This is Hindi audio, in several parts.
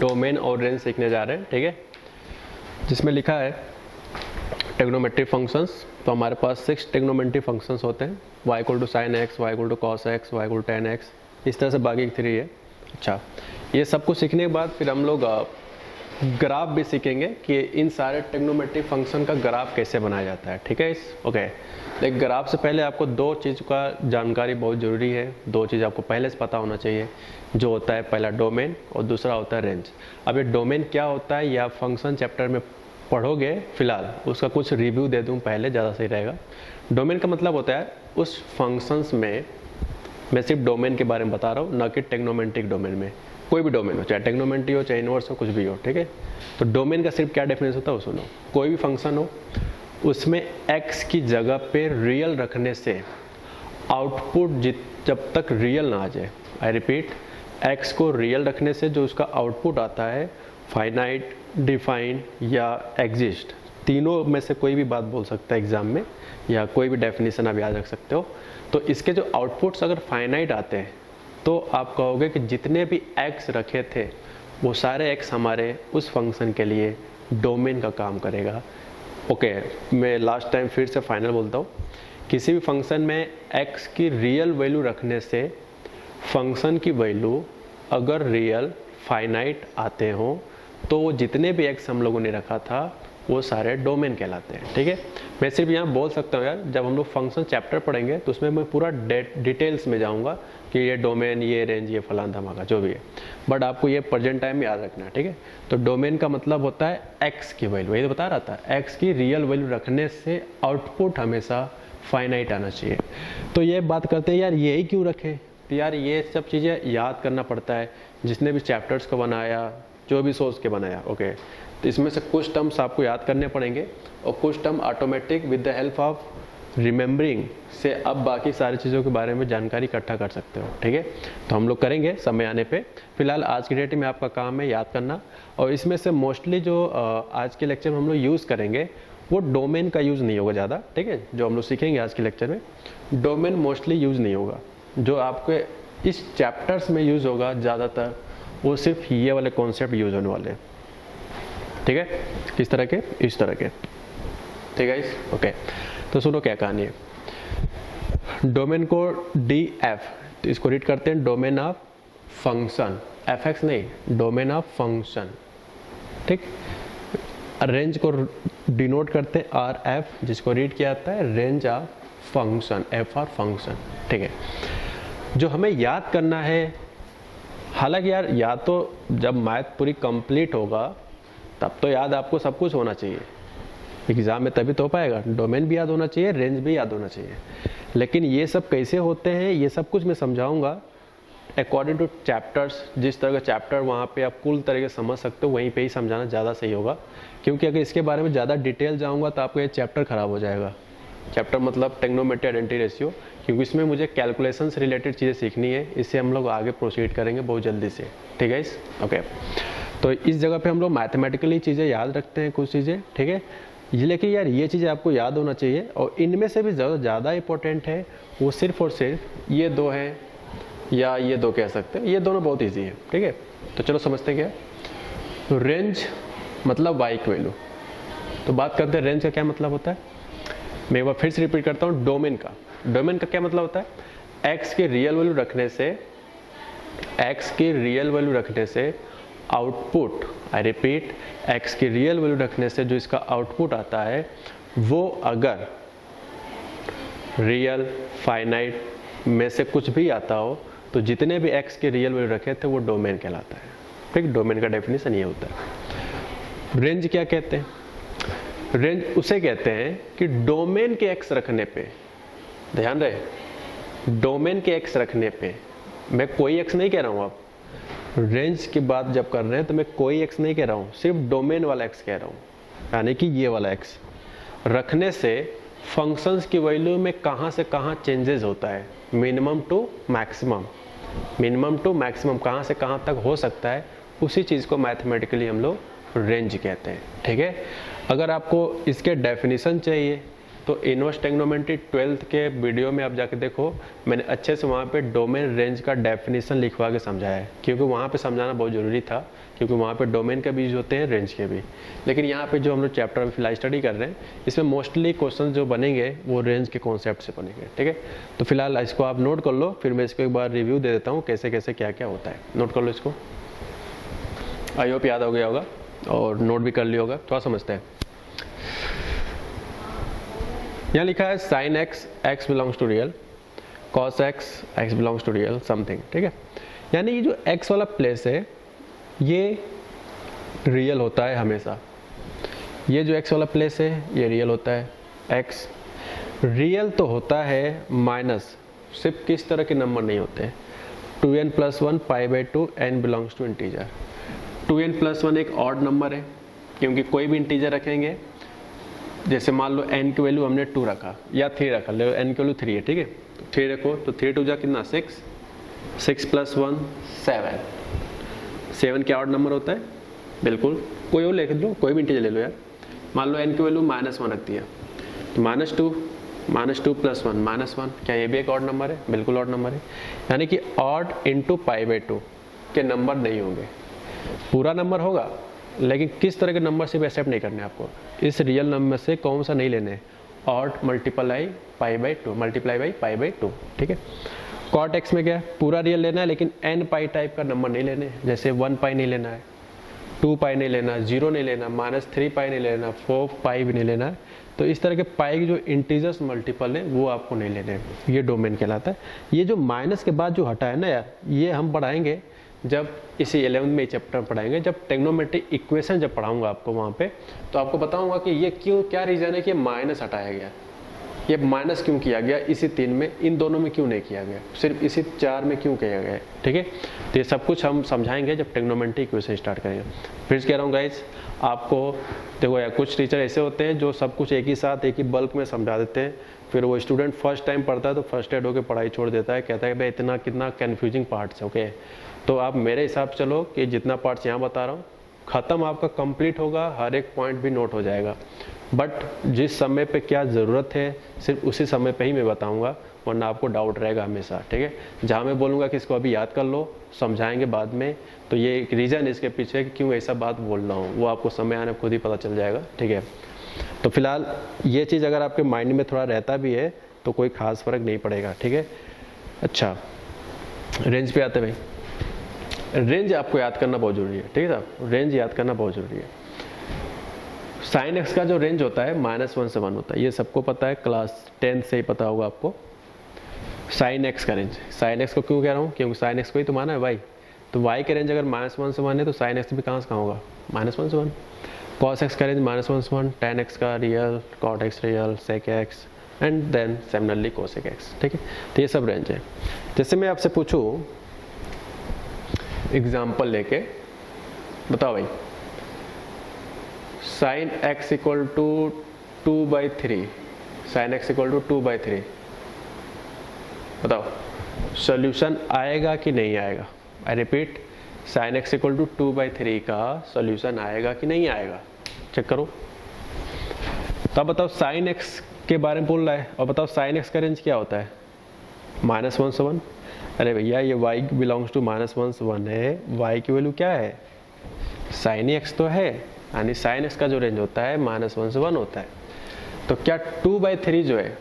डोमेन और रेंज सीखने जा रहे हैं, ठीक है, जिसमें लिखा है ट्रिग्नोमेट्रिक फंक्शंस। तो हमारे पास 6 ट्रिग्नोमेट्रिक फंक्शंस होते हैं, y = sin x, y = cos x, y = tan x, इस तरह से बाकी 3 है। अच्छा, ये सब कुछ सीखने के बाद फिर हम लोग ग्राफ भी सीखेंगे कि इन सारे ट्रिग्नोमेट्रिक फंक्शन का ग्राफ कैसे बनाया जाता है, ठीक है। ओके, लेकिन ग्राफ से पहले आपको 2 चीज़ का जानकारी बहुत ज़रूरी है, 2 चीज़ आपको पहले से पता होना चाहिए, जो होता है पहला डोमेन और दूसरा होता है रेंज। अब ये डोमेन क्या होता है या फंक्शन चैप्टर में पढ़ोगे, फिलहाल उसका कुछ रिव्यू दे दूं पहले, ज़्यादा सही रहेगा। डोमेन का मतलब होता है उस फंक्शंस में, मैं सिर्फ डोमेन के बारे में बता रहा हूँ, ना कि टेक्नोमेंट्रिक डोमेन में। कोई भी डोमेन हो, चाहे टेक्नोमेंट्री हो, चाहे इनवर्स हो, कुछ भी हो, ठीक है। तो डोमेन का सिर्फ क्या डेफिनेशन होता है वो सुनो। कोई भी फंक्शन हो, उसमें x की जगह पे रियल रखने से आउटपुट जब तक रियल ना आ जाए, आई रिपीट, x को रियल रखने से जो उसका आउटपुट आता है, फाइनाइट, डिफाइन या एग्जिस्ट, तीनों में से कोई भी बात बोल सकता है एग्जाम में, या कोई भी डेफिनेशन आप याद रख सकते हो। तो इसके जो आउटपुट्स अगर फाइनाइट आते हैं तो आप कहोगे कि जितने भी x रखे थे वो सारे x हमारे उस फंक्शन के लिए डोमेन का काम करेगा। ओके, मैं लास्ट टाइम फिर से फाइनल बोलता हूँ, किसी भी फंक्शन में x की रियल वैल्यू रखने से फंक्शन की वैल्यू अगर रियल फाइनाइट आते हों तो वो जितने भी x हम लोगों ने रखा था वो सारे डोमेन कहलाते हैं, ठीक है। मैं सिर्फ यहाँ बोल सकता हूँ यार, जब हम लोग फंक्शन चैप्टर पढ़ेंगे तो उसमें मैं पूरा डिटेल्स में जाऊँगा कि ये डोमेन, ये रेंज, ये फलान धमाका जो भी है, बट आपको ये प्रेजेंट टाइम में याद रखना है, ठीक है। तो डोमेन का मतलब होता है x की वैल्यू, ये तो बता रहा था, x की रियल वैल्यू रखने से आउटपुट हमेशा फाइनाइट आना चाहिए। तो ये बात करते हैं यार यही क्यों रखें, तो यार ये सब चीज़ें याद करना पड़ता है, जिसने भी चैप्टर्स को बनाया, जो भी सोच के बनाया। ओके, तो इसमें से कुछ टर्म्स आपको याद करने पड़ेंगे और कुछ term automatic with the help of remembering से अब बाकी सारी चीज़ों के बारे में जानकारी इकट्ठा कर सकते हो, ठीक है। तो हम लोग करेंगे समय आने पे, फिलहाल आज की डेट में आपका काम है याद करना। और इसमें से मोस्टली जो आज के लेक्चर में हम लोग यूज़ करेंगे वो डोमेन का यूज़ नहीं होगा ज़्यादा, ठीक है। जो हम लोग सीखेंगे आज के लेक्चर में डोमेन मोस्टली यूज़ नहीं होगा। जो आपके इस चैप्टर्स में यूज़ होगा ज़्यादातर वो सिर्फ ये वाले कॉन्सेप्ट यूज़ होने वाले हैं, ठीक है। किस तरह के, इस तरह के, ठीक है। ओके, तो सुनो क्या कहानी है। डोमेन को DF, तो इसको रीड करते हैं डोमेन ऑफ फंक्शन, FX नहीं, डोमेन ऑफ फंक्शन, ठीक। रेंज को डिनोट करते हैं RF, जिसको रीड किया जाता है range of function, F for function, ठीक है। जो हमें याद करना है, हालांकि यार याद तो जब मैथ पूरी कंप्लीट होगा तब तो याद आपको सब कुछ होना चाहिए, एग्जाम में तभी तो हो पाएगा। डोमेन भी याद होना चाहिए, रेंज भी याद होना चाहिए, लेकिन ये सब कैसे होते हैं ये सब कुछ मैं समझाऊंगा अकॉर्डिंग टू चैप्टर्स। जिस तरह का चैप्टर वहाँ पे आप कुल तरीके से समझ सकते हो, वहीं पे ही समझाना ज़्यादा सही होगा, क्योंकि अगर इसके बारे में ज़्यादा डिटेल जाऊँगा तो आपका ये चैप्टर ख़राब हो जाएगा। चैप्टर मतलब ट्रिग्नोमेट्री आइडेंटिटी रेशियो, क्योंकि इसमें मुझे कैलकुलेशन से रिलेटेड चीज़ें सीखनी है, इससे हम लोग आगे प्रोसीड करेंगे बहुत जल्दी से, ठीक है। ओके, तो इस जगह पे हम लोग मैथमेटिकली चीज़ें याद रखते हैं कुछ चीज़ें, ठीक है। लेकिन यार ये चीज़ें आपको याद होना चाहिए, और इनमें से भी ज़्यादा इंपॉर्टेंट है वो सिर्फ और सिर्फ ये 2 हैं, या ये 2 कह सकते हैं, ये दोनों बहुत ईजी है, ठीक है। तो चलो समझते हैं क्या। तो रेंज मतलब y की वैल्यू, तो बात करते हैं रेंज का क्या मतलब होता है। मैं एक बार फिर से रिपीट करता हूँ डोमेन का। डोमेन का क्या मतलब होता है, x की रियल वैल्यू रखने से, x की रियल वैल्यू रखने से आउटपुट, आई रिपीट, x की रियल वैल्यू रखने से जो इसका आउटपुट आता है वो अगर रियल, फाइनाइट में से कुछ भी आता हो तो जितने भी x के रियल वैल्यू रखे थे वो डोमेन कहलाता है, ठीक। डोमेन का डेफिनेशन ये होता है। रेंज क्या कहते हैं, रेंज उसे कहते हैं कि डोमेन के x रखने पे, ध्यान रहे, डोमेन के x रखने पे, मैं कोई x नहीं कह रहा हूँ, आप रेंज की बात जब कर रहे हैं तो मैं कोई x नहीं कह रहा हूँ, सिर्फ डोमेन वाला x कह रहा हूँ, यानी कि ये वाला x रखने से फंक्शंस की वैल्यू में कहाँ से कहाँ चेंजेस होता है, minimum to maximum, minimum to maximum कहाँ से कहाँ तक हो सकता है, उसी चीज़ को मैथमेटिकली हम लोग रेंज कहते हैं, ठीक है। अगर आपको इसके डेफिनेशन चाहिए तो इनवर्स ट्रिग्नोमेट्री 12th के वीडियो में आप जाके देखो, मैंने अच्छे से वहाँ पे डोमेन रेंज का डेफिनेशन लिखवा के समझाया है, क्योंकि वहाँ पे समझाना बहुत ज़रूरी था, क्योंकि वहाँ पे डोमेन के बीज होते हैं, रेंज के भी। लेकिन यहाँ पे जो हम लोग चैप्टर में फिलहाल स्टडी कर रहे हैं, इसमें मोस्टली क्वेश्चन जो बनेंगे वो रेंज के कॉन्सेप्ट से बनेंगे, ठीक है। तो फिलहाल इसको आप नोट कर लो, फिर मैं इसको एक बार रिव्यू दे देता हूँ कैसे कैसे क्या क्या होता है। नोट कर लो इसको, आई होप याद हो गया होगा और नोट भी कर लिया होगा, थोड़ा समझते हैं। यहाँ लिखा है sine x, x belongs to real, cos x, x belongs to real something, ठीक है। यानी ये जो एक्स वाला प्लेस है ये रियल होता है हमेशा, ये जो एक्स वाला प्लेस है ये रियल होता है। एक्स रियल तो होता है माइनस, सिर्फ किस तरह के नंबर नहीं होते हैं, 2n+1 π/2 n belongs to integer. 2n+1 एक ऑड नंबर है, क्योंकि कोई भी इंटीजर रखेंगे, जैसे मान लो n की वैल्यू हमने 2 रखा या 3 रखा, ले n की वैल्यू 3 है, ठीक है, तो 3 रखो तो 3 2 जा कितना 6, 6 + 1 7, 7 क्या ऑड नंबर होता है, बिल्कुल कोई और लिख लो, कोई भी इंटीजर ले लो यार। मान लो n की वैल्यू -1 रख दिया तो -2 + 1 -1, क्या ये भी एक ऑड नंबर है, बिल्कुल ऑड नंबर है। यानी कि ऑड इंटू π/2 के नंबर नहीं होंगे, पूरा नंबर होगा, लेकिन किस तरह के नंबर से भी एक्सेप्ट नहीं करने आपको, इस रियल नंबर से कौन सा नहीं लेने, ऑड मल्टीप्लाई बाई π/2, ठीक है। कॉट एक्स में क्या है, पूरा रियल लेना है, लेकिन n पाई टाइप का नंबर नहीं लेने, जैसे 1 पाई नहीं लेना है, 2 पाई नहीं लेना, 0 नहीं लेना, -3 पाई नहीं लेना, 4 पाई भी नहीं लेना है। तो इस तरह के पाई के जो इंटीजर्स मल्टीपल है वो आपको नहीं लेने हैं, ये डोमेन कहलाता है। ये जो माइनस के बाद जो हटा है ना यार, ये हम पढ़ाएंगे जब इसी 11th में चैप्टर पढ़ाएंगे, जब ट्रिग्नोमेट्रिक इक्वेशन जब पढ़ाऊंगा आपको वहाँ पे, तो आपको बताऊंगा कि ये क्यों, क्या रीज़न है कि माइनस हटाया गया, ये माइनस क्यों किया गया, इसी 3 में, इन दोनों में क्यों नहीं किया गया, सिर्फ इसी 4 में क्यों किया गया, ठीक है। तो ये सब कुछ हम समझाएंगे जब ट्रिग्नोमेट्रिक इक्वेशन स्टार्ट करेंगे। फिर कह रहा हूँ गाइज, आपको देखो यार, कुछ टीचर ऐसे होते हैं जो सब कुछ एक ही साथ एक ही बल्क में समझा देते हैं, फिर वो स्टूडेंट फर्स्ट टाइम पढ़ता है तो फर्स्ट्रेट होकर पढ़ाई छोड़ देता है, कहता है भाई इतना कितना कन्फ्यूजिंग पार्ट्स है, ओके। तो आप मेरे हिसाब से चलो कि जितना पार्ट्स यहाँ बता रहा हूँ ख़त्म आपका कंप्लीट होगा, हर एक पॉइंट भी नोट हो जाएगा, बट जिस समय पे क्या ज़रूरत है सिर्फ उसी समय पे ही मैं बताऊंगा, वरना आपको डाउट रहेगा हमेशा, ठीक है। जहाँ मैं बोलूँगा कि इसको अभी याद कर लो, समझाएंगे बाद में, तो ये एक रीज़न इसके पीछे कि क्यों ऐसा बात बोल रहा हूँ, वो आपको समय आने खुद ही पता चल जाएगा, ठीक है। तो फिलहाल ये चीज़ अगर आपके माइंड में थोड़ा रहता भी है तो कोई ख़ास फ़र्क नहीं पड़ेगा, ठीक है। अच्छा, रेंज पे आते भाई, रेंज आपको याद करना बहुत ज़रूरी है, ठीक है साहब, रेंज याद करना बहुत ज़रूरी है। साइन एक्स का जो रेंज होता है -1 से 1 होता है, ये सबको पता है, क्लास 10 से ही पता होगा आपको। साइन एक्स का रेंज, साइन एक्स को क्यों कह रहा हूँ, क्योंकि साइन एक्स को ही तो माना है वाई, तो वाई का रेंज अगर -1 से 1 है तो साइन एक्स भी कहाँ से कहाँ होगा, -1 से 1। कॉस एक्स का रेंज -1 से 1, tan एक्स का real, cot x real, sec x and then similarly cosec x, ठीक है। तो ये सब रेंज है। जैसे मैं आपसे पूछूँ एग्जाम्पल लेके, बताओ भाई, sine x equal to 2/3, sine x equal to 2/3, बताओ सॉल्यूशन आएगा कि नहीं आएगा। I repeat, sine x equal to 2/3 का सॉल्यूशन आएगा कि नहीं आएगा, चेक करो। तो बताओ साइन एक्स के बारे में बोल रहा है, और बताओ साइन एक्स का रेंज क्या होता है, -1 से 1। अरे भैया ये y बिलोंग्स टू -1 से 1 है, y की वैल्यू क्या है, साइन एक्स तो है, यानी साइन एक्स का जो रेंज होता है -1 से 1 होता है। तो क्या 2/3 जो है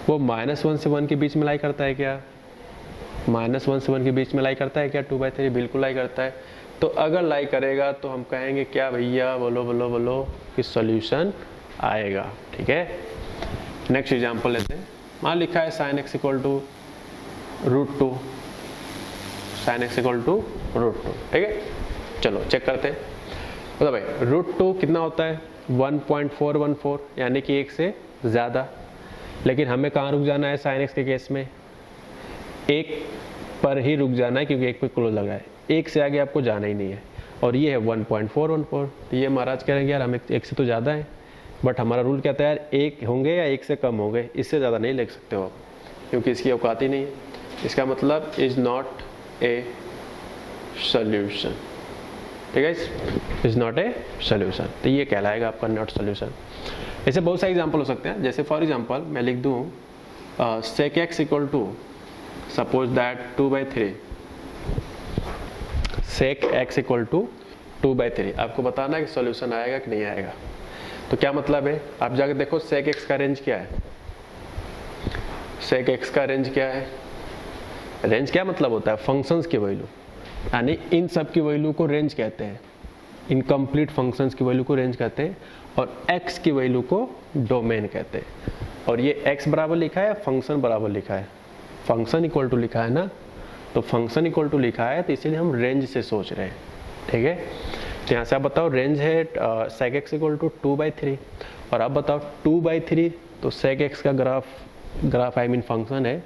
वो -1 से 1 के बीच में लाई करता है क्या, -1 से 1 के बीच में लाई करता है क्या 2/3, बिल्कुल लाई करता है। तो अगर लाई करेगा तो हम कहेंगे क्या भैया, बोलो बोलो बोलो कि सॉल्यूशन आएगा, ठीक है। नेक्स्ट एग्जांपल लेते हैं, मान लिखा है sine x equal to √2, sine x equal to √2, ठीक है। चलो चेक करते हैं, तो भाई √2 कितना होता है, 1.414, यानी कि 1 से ज़्यादा। लेकिन हमें कहाँ रुक जाना है साइन एक्स के केस में, 1 पर ही रुक जाना है, क्योंकि 1 पे क्लोज लगा है, 1 से आगे आपको जाना ही नहीं है। और ये है 1.414, तो ये महाराज कह रहे हैं यार हमें 1 से तो ज़्यादा है, बट हमारा रूल कहता है यार 1 होंगे या 1 से कम होंगे, इससे ज़्यादा नहीं लिख सकते हो आप, क्योंकि इसकी औकात ही नहीं है। इसका मतलब इज़ नॉट ए सॉल्यूशन, ठीक है, इज नॉट ए सोल्यूशन। तो ये कहलाएगा आपका नॉट सोल्यूशन। ऐसे बहुत सारे एग्जाम्पल हो सकते हैं, जैसे फॉर एग्जाम्पल मैं लिख दूँ sec x equal to suppose that 2/3, sec x equal to 2/3। आपको बताना है कि सॉल्यूशन आएगा कि नहीं आएगा। तो क्या मतलब है, आप जाकर देखो sec x का रेंज क्या है। sec x का रेंज क्या है, रेंज क्या मतलब होता है, फंक्शंस की वैल्यू, यानी इन सब की वैल्यू को रेंज कहते हैं, इनकम्प्लीट फंक्शंस की वैल्यू को रेंज कहते हैं, और x की वैल्यू को डोमेन कहते हैं। और ये x बराबर लिखा है, फंक्शन बराबर लिखा है, फंक्शन इक्वल टू लिखा है ना, तो फंक्शन इक्वल टू लिखा है, तो इसीलिए हम रेंज से सोच रहे हैं। ठीक है, तो यहाँ से आप बताओ रेंज है sec x इक्वल टू 2/3, और आप बताओ 2/3, तो sec x का ग्राफ आई मीन फंक्शन है,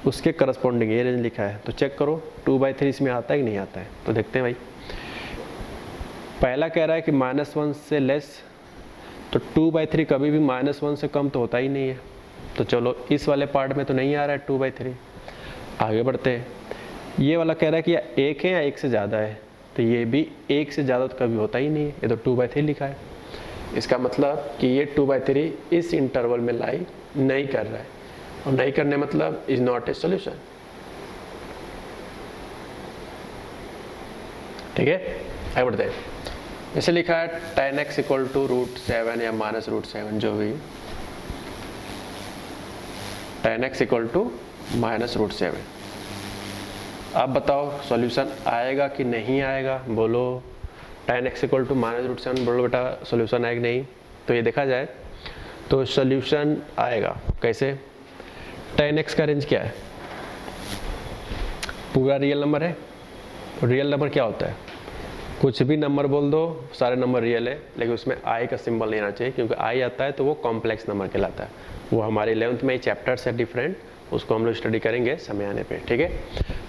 उसके करस्पॉन्डिंग ये रेंज लिखा है। तो चेक करो 2/3 इसमें आता है कि नहीं आता है। तो देखते हैं भाई, पहला कह रहा है कि -1 से लेस, तो 2/3 कभी भी -1 से कम तो होता ही नहीं है। तो चलो इस वाले पार्ट में तो नहीं आ रहा है 2/3, आगे बढ़ते हैं। ये वाला कह रहा है कि या 1 है या 1 से ज़्यादा है, तो ये भी 1 से ज़्यादा तो कभी होता ही नहीं है, ये तो 2/3 लिखा है। इसका मतलब कि ये 2/3 इस इंटरवल में लाई नहीं कर रहा है, और नहीं करने मतलब इज नॉट ए सोल्यूशन। ठीक है, आगे बढ़ते हैं। जैसे लिखा है tan x इक्वल टू √7 या -√7, जो भी, tan x इक्वल टू -√7। आप बताओ सॉल्यूशन आएगा कि नहीं आएगा, बोलो। tan x इक्वल टू -√7 बोलो बेटा, सॉल्यूशन आएगा नहीं। तो ये देखा जाए तो सॉल्यूशन आएगा कैसे। tan x का रेंज क्या है, पूरा रियल नंबर है। रियल नंबर क्या होता है, कुछ भी नंबर बोल दो, सारे नंबर रियल है, लेकिन उसमें i का सिंबल नहीं आना चाहिए, क्योंकि i आता है तो वो कॉम्प्लेक्स नंबर कहलाता है। वो हमारे 11th में चैप्टर से डिफरेंट, उसको हम लोग स्टडी करेंगे समय आने पे। ठीक है,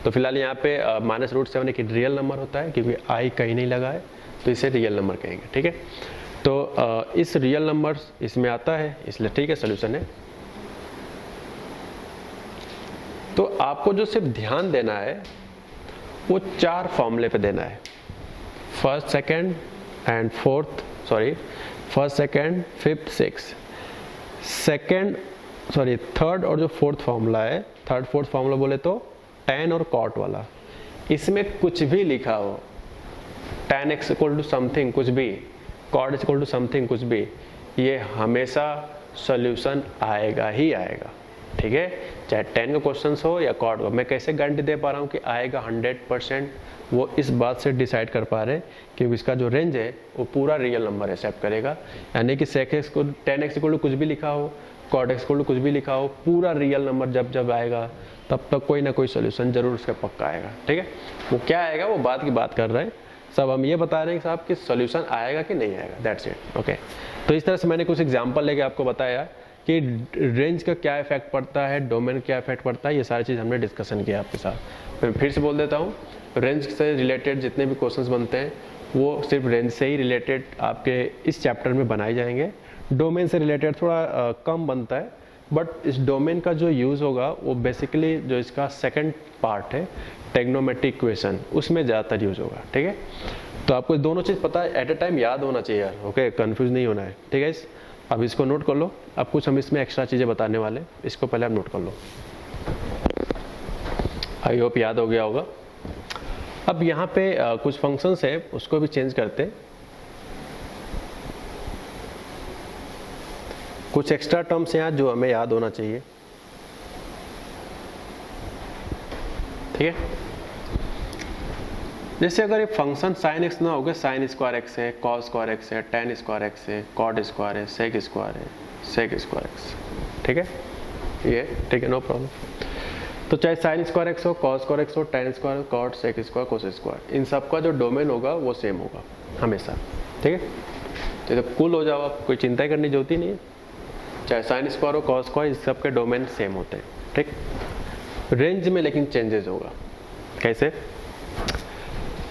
तो फिलहाल यहाँ पे -√7 एक रियल नंबर होता है, क्योंकि i कहीं नहीं लगा है, तो इसे रियल नंबर कहेंगे। ठीक है, तो इस रियल नंबर इसमें आता है, इसलिए ठीक है सोल्यूशन है। तो आपको जो सिर्फ ध्यान देना है वो 4 फॉर्मूले पे देना है, first second and fourth, sorry first second fifth six, third और जो फोर्थ फार्मूला है, थर्ड फोर्थ फार्मूला बोले तो tan और cot वाला, इसमें कुछ भी लिखा हो, tan x equal to something कुछ भी, cot इक्वल टू समथिंग कुछ भी, ये हमेशा सॉल्यूशन आएगा ही आएगा। ठीक है, चाहे tan का क्वेश्चन हो या cot का। मैं कैसे गारंटी दे पा रहा हूँ कि आएगा 100%, वो इस बात से डिसाइड कर पा रहे हैं कि इसका जो रेंज है वो पूरा रियल नंबर एक्सेप्ट करेगा, यानी कि sec x को tan x इक्वल टू कुछ भी लिखा हो, cot x इक्वल टू कुछ भी लिखा हो, पूरा रियल नंबर जब जब आएगा तब तक कोई ना कोई सोल्यूशन जरूर उसका पक्का आएगा। ठीक है, वो क्या आएगा वो बात की बात कर रहे हैं, सब हम ये बता रहे हैं कि साहब कि सोल्यूशन आएगा कि नहीं आएगा, दैट्स इट। ओके, तो इस तरह से मैंने कुछ एग्जाम्पल लेके आपको बताया कि रेंज का क्या इफेक्ट पड़ता है, डोमेन क्या इफेक्ट पड़ता है, ये सारी चीज़ हमने डिस्कशन किया आपके साथ। मैं फिर से बोल देता हूँ, रेंज से रिलेटेड जितने भी क्वेश्चंस बनते हैं वो सिर्फ रेंज से ही रिलेटेड आपके इस चैप्टर में बनाए जाएंगे। डोमेन से रिलेटेड थोड़ा कम बनता है, बट इस डोमेन का जो यूज़ होगा वो बेसिकली जो इसका सेकंड पार्ट है ट्रिग्नोमेट्रिक इक्वेशन, उसमें ज़्यादातर यूज़ होगा। ठीक है, तो आपको दोनों चीज़ पता है, एट ए टाइम याद होना चाहिए यार। ओके, कन्फ्यूज नहीं होना है। ठीक है, अब इसको नोट कर लो। अब कुछ हम इसमें एक्स्ट्रा चीज़ें बताने वाले, इसको पहले आप नोट कर लो। आई होप याद हो गया होगा। अब यहाँ पे कुछ फंक्शंस है, उसको भी चेंज करते, कुछ एक्स्ट्रा टर्म्स हैं जो हमें याद होना चाहिए। ठीक है, जैसे अगर ये फंक्शन sin x ना होगा, sin स्क्वायर x है, cos स्क्वायर x है, tan स्क्वायर x है, cot स्क्वायर है, sec स्क्वायर है, sec स्क्वायर x। ठीक है, ये ठीक है, नो प्रॉब्लम। तो चाहे sin स्क्वायर x हो, cos स्क्वायर x हो, tan square, cot, sec square, cos square, इन सब का जो डोमेन होगा वो सेम होगा हमेशा। ठीक है, तो कूल हो जाओ आप, कोई चिंता करने की जरूरत ही नहीं है। चाहे sin स्क्वायर हो, cos स्क्वायर, इस सब के डोमेन सेम होते हैं। ठीक, रेंज में लेकिन चेंजेस होगा। कैसे,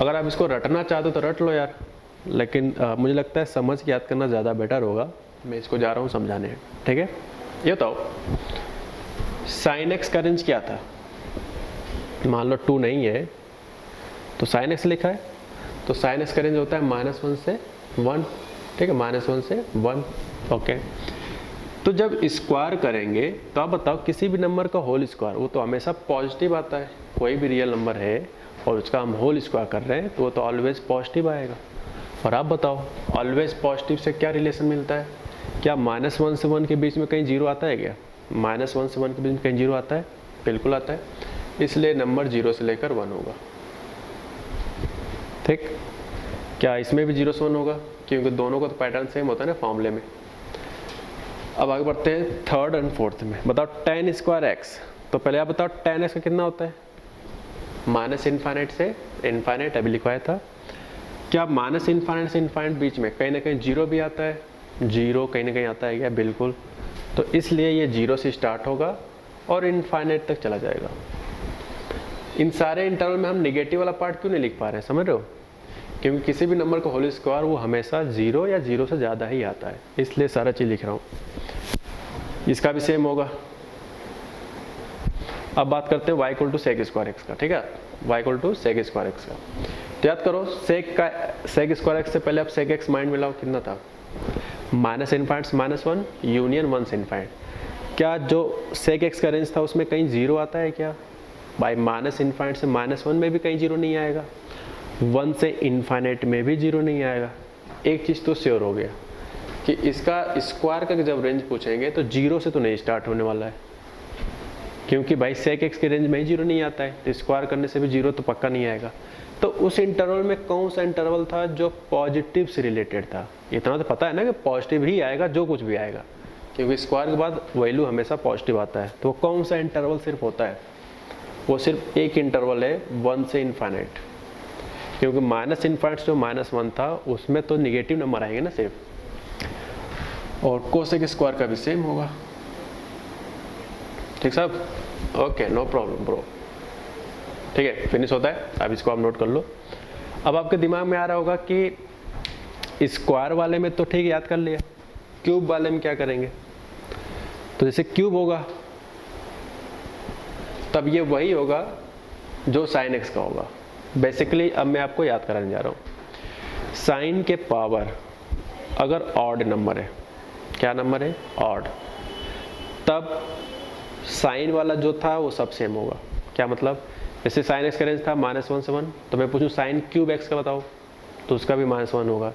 अगर आप इसको रटना चाहते हो तो रट लो यार, लेकिन मुझे लगता है समझ के याद करना ज़्यादा बेटर होगा। मैं इसको जा रहा हूँ समझाने। ठीक है, ये बताओ sin x का रेंज क्या था, मान लो 2 नहीं है तो sin x लिखा है, तो साइन एक्स का रेंज होता है -1 से 1, ठीक है, -1 से 1, ओके। तो जब स्क्वायर करेंगे तो आप बताओ किसी भी नंबर का होल स्क्वायर वो तो हमेशा पॉजिटिव आता है, कोई भी रियल नंबर है और उसका हम होल स्क्वायर कर रहे हैं तो वो तो ऑलवेज पॉजिटिव आएगा। और आप बताओ ऑलवेज पॉजिटिव से क्या रिलेशन मिलता है? क्या -1 से 1 के बीच में कहीं जीरो आता है क्या? -1 से 1 के बीच में कहीं जीरो आता है? बिल्कुल आता है, इसलिए नंबर 0 से लेकर 1 होगा, ठीक। क्या इसमें भी 0 से 1 होगा? क्योंकि दोनों का तो पैटर्न सेम होता है ना फॉर्मूले में। अब आगे बढ़ते हैं थर्ड एंड फोर्थ में। बताओ tan स्क्वायर एक्स, तो पहले आप बताओ tan एक्स का कितना होता है? -इनफाइनाइट से इनफाइनाइट, अभी लिखवाया था। क्या -इनफाइनाइट से इनफाइनाइट बीच में कहीं ना कहीं जीरो भी आता है? जीरो कहीं ना कहीं आता है क्या? बिल्कुल। तो इसलिए ये 0 से स्टार्ट होगा और इनफाइनाइट तक चला जाएगा। इन सारे इंटरवल में हम नेगेटिव वाला पार्ट क्यों नहीं लिख पा रहे हैं, समझ रहे हो? क्योंकि किसी भी नंबर का होल स्क्वायर वो हमेशा 0 या 0 से ज़्यादा ही आता है, इसलिए सारा चीज़ लिख रहा हूँ। इसका भी सेम होगा। अब बात करते हैं y = sec स्क्वायर एक्स का, ठीक है, y = sec स्क्वायर एक्स का। तो याद करो sec स्क्वायर एक्स से पहले आप sec x माइंड में लाओ, कितना था? -इनफाइनाइट से -1 यूनियन 1 से इनफाइनाइट। क्या जो sec x का रेंज था उसमें कहीं जीरो आता है क्या? भाई -इनफाइनाइट से -1 में भी कहीं जीरो नहीं आएगा, 1 से इनफाइनाइट में भी जीरो नहीं आएगा। एक चीज़ तो श्योर हो गया कि इसका स्क्वायर का जब रेंज पूछेंगे तो 0 से तो नहीं स्टार्ट होने वाला है, क्योंकि भाई sec x के रेंज में ही 0 नहीं आता है, तो स्क्वायर करने से भी 0 तो पक्का नहीं आएगा। तो उस इंटरवल में कौन सा इंटरवल था जो पॉजिटिव से रिलेटेड था? इतना तो पता है ना कि पॉजिटिव ही आएगा जो कुछ भी आएगा, क्योंकि स्क्वायर के बाद वैल्यू हमेशा पॉजिटिव आता है। तो कौन सा इंटरवल सिर्फ होता है? वो सिर्फ एक इंटरवल है, 1 से इनफाइनाइट, क्योंकि -इनफाइनाइट जो -1 था उसमें तो निगेटिव नंबर आएंगे ना सिर्फ। और कोसेक स्क्वायर का भी सेम होगा, ठीक साहब? ओके, नो प्रॉब्लम ब्रो, ठीक है, फिनिश होता है। अब इसको आप नोट कर लो। अब आपके दिमाग में आ रहा होगा कि स्क्वायर वाले में तो ठीक याद कर लिया, क्यूब वाले में क्या करेंगे? तो जैसे क्यूब होगा तब ये वही होगा जो sin x का होगा। बेसिकली अब मैं आपको याद कराने जा रहा हूँ। साइन के पावर अगर ऑड नंबर है, क्या नंबर है? ऑड, तब साइन वाला जो था वो सब सेम होगा। क्या मतलब? जैसे sin x का रेंज था -1 से 1, तो मैं पूछूं sin क्यूब x का बताओ तो उसका भी -1 होगा।